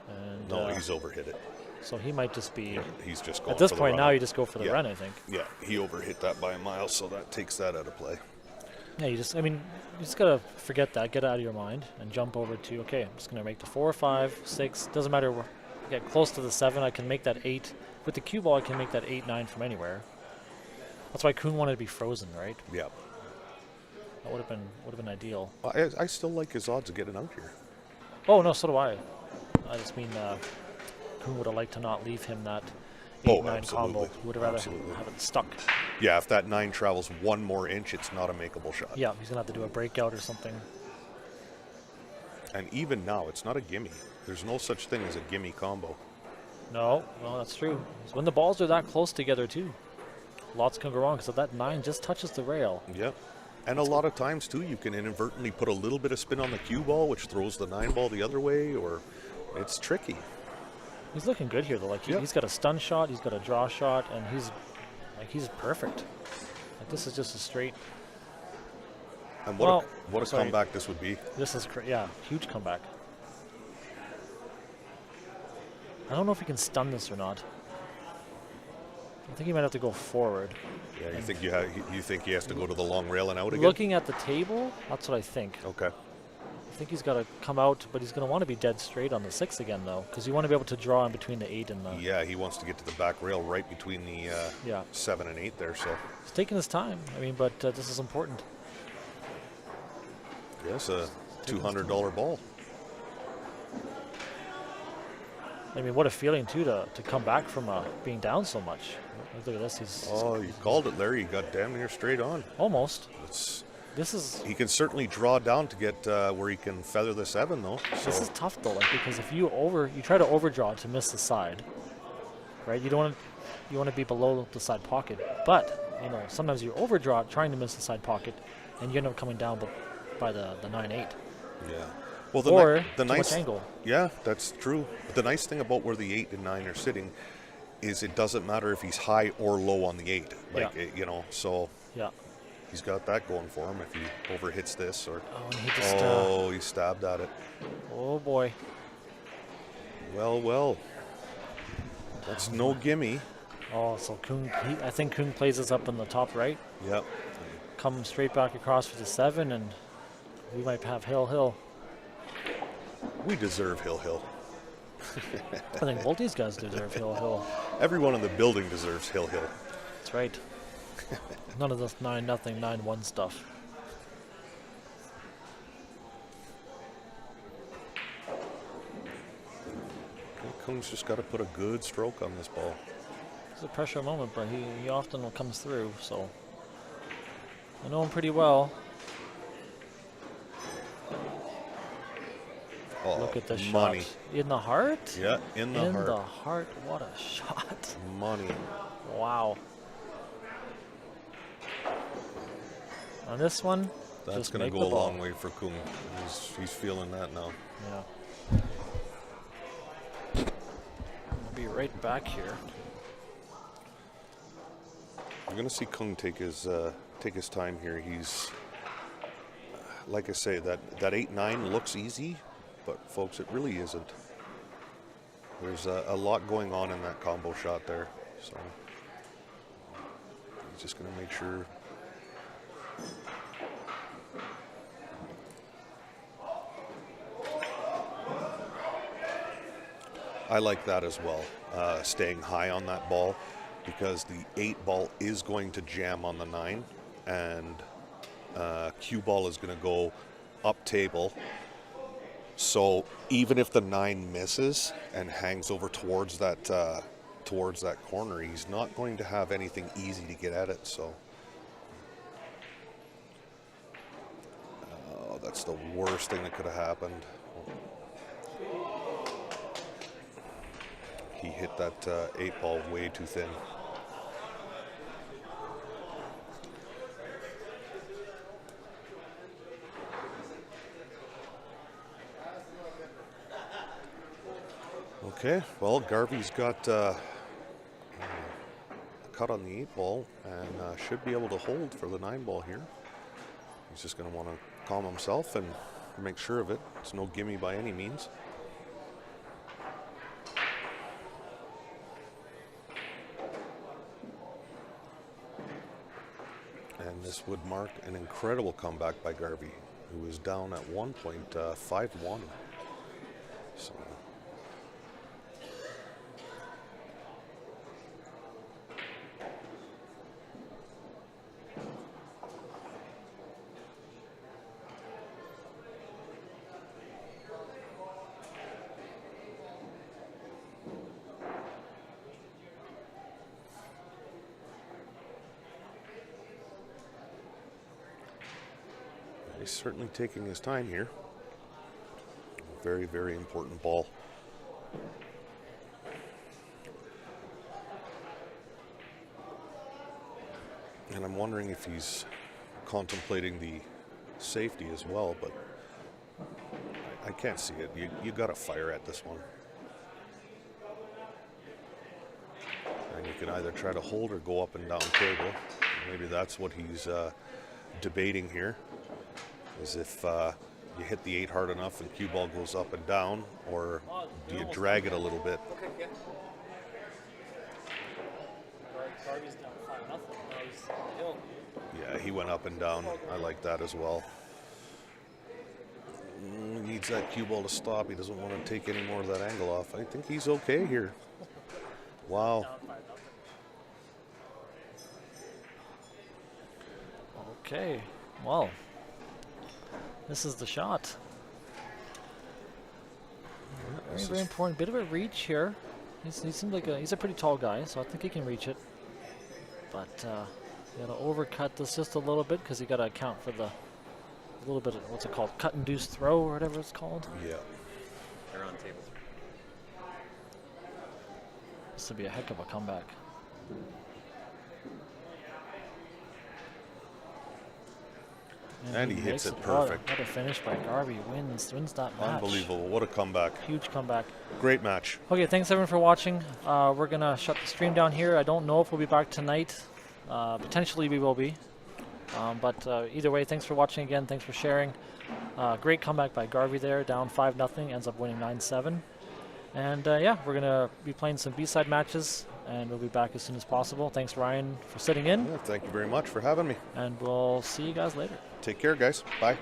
And No, he's overhit it. so he might just be. He's just going At this for the point run. now, you just go for the Yeah. run. I think. Yeah, he overhit that by a mile, so that takes that out of play. Yeah, you just gotta forget that, get it out of your mind, and jump over to, okay, I'm just gonna make the 4, 5, 6, doesn't matter where, get close to the 7, I can make that 8. With the cue ball, I can make that 8, 9 from anywhere. That's why Kuhn wanted to be frozen, right? Yeah. That would have been ideal. I still like his odds of getting out here. Oh, no, so do I. I just mean, Kuhn would have liked to not leave him that 8, Oh, 9 absolutely. combo. He would have rather Absolutely. have it stuck. Yeah, if that 9 travels 1 more inch, it's not a makeable shot. Yeah, he's gonna have to do a breakout or something. And even now, it's not a gimme. There's no such thing as a gimme combo. No, that's true. It's when the balls are that close together, too. Lots can go wrong, because if that 9 just touches the rail. Yep. And a lot of times, too, you can inadvertently put a little bit of spin on the cue ball, which throws the 9 ball the other way, or it's tricky. He's looking good here, though. Like, he's got a stun shot, he's got a draw shot, and he's perfect. Like, this is just a straight. And Well, what a sorry. comeback this would be. This is huge comeback. I don't know if he can stun this or not. I think he might have to go forward. Yeah, you think he has to go to the long rail and out again? Looking at the table, that's what I think. Okay. I think he's got to come out, but he's going to want to be dead straight on the 6 again, though, because you want to be able to draw in between the 8 and the. Yeah, he wants to get to the back rail right between the 7 and 8 there. So He's taking his time. I mean, but this is important. yes, a $200 ball. I mean, what a feeling too to come back from being down so much. Look at this. He's You called it, Larry. You got damn near straight on. almost. It's, This is he can certainly draw down to get where he can feather the 7, though. this So is tough though, like, because if you try to overdraw to miss the side, right? You want to be below the side pocket, but sometimes you overdraw trying to miss the side pocket, and you end up coming down by the 9-8. yeah. Well, Or the too nice much angle. Yeah, that's true. But the nice thing about where the 8 and 9 are sitting is it doesn't matter if he's high or low on the 8. Like so Yeah. he's got that going for him if he overhits this or. Oh, and he just. He stabbed at it. Oh boy. Well. That's no gimme. Oh, so Kuhn. I think Kuhn plays this up in the top right. Yep. Come straight back across for the 7, and we might have Hill. We deserve Hill. I think both these guys deserve Hill. Everyone in the building deserves Hill. That's right. None of this 9-0, 9-1 stuff. Kuhn's just got to put a good stroke on this ball. It's a pressure moment, but he often comes through, so I know him pretty well. Oh, Look at the money. shot. In the heart? Yeah, in the heart. In the heart. What a shot. Money. Wow. On this one, That's just going to make go the a ball. long way for Kuhn. He's feeling that now. Yeah. I'll be right back here. You're going to see Kung take his time here. He's, like I say, that 8-9 looks easy, but folks, it really isn't. There's a lot going on in that combo shot there. So he's just going to make sure. I like that as well, staying high on that ball, because the 8 ball is going to jam on the 9, and cue ball is going to go up table. So even if the 9 misses and hangs over towards that corner, he's not going to have anything easy to get at it. So that's the worst thing that could have happened. He hit that 8 ball way too thin. Okay, well, Garvey's got a cut on the 8 ball and should be able to hold for the 9 ball here. He's just going to want to calm himself and make sure of it. It's no gimme by any means. And this would mark an incredible comeback by Garvey, who was down at one point 5-1. So. He's certainly taking his time here. Very, very important ball. And I'm wondering if he's contemplating the safety as well, but I can't see it. You got to fire at this one. And you can either try to hold or go up and down table. Maybe that's what he's debating here. Is if you hit the 8 hard enough and cue ball goes up and down, or do you drag it a little bit? Okay, yeah. Garvey's down 5-0. He's on the hill. Yeah, he went up and down. I like that as well. He needs that cue ball to stop. He doesn't want to take any more of that angle off. I think he's okay here. Wow. Okay, well. This is the shot. Very, very important. Bit of a reach here. He seems like he's a pretty tall guy, so I think he can reach it. But you got to overcut this just a little bit, because you got to account for the little bit of, what's it called, cut-induced throw or whatever it's called. Yeah. They're on table 3. This would be a heck of a comeback. And he hits it perfect. What a finish by Garvey. Wins that match. Unbelievable. What a comeback. Huge comeback. Great match. Okay, thanks everyone for watching. We're going to shut the stream down here. I don't know if we'll be back tonight. Potentially we will be. But either way, thanks for watching again. Thanks for sharing. Great comeback by Garvey there. Down 5-0. Ends up winning 9-7. And yeah, we're going to be playing some B-side matches. And we'll be back as soon as possible. Thanks, Ryan, for sitting in. Yeah, thank you very much for having me. And we'll see you guys later. Take care, guys. Bye.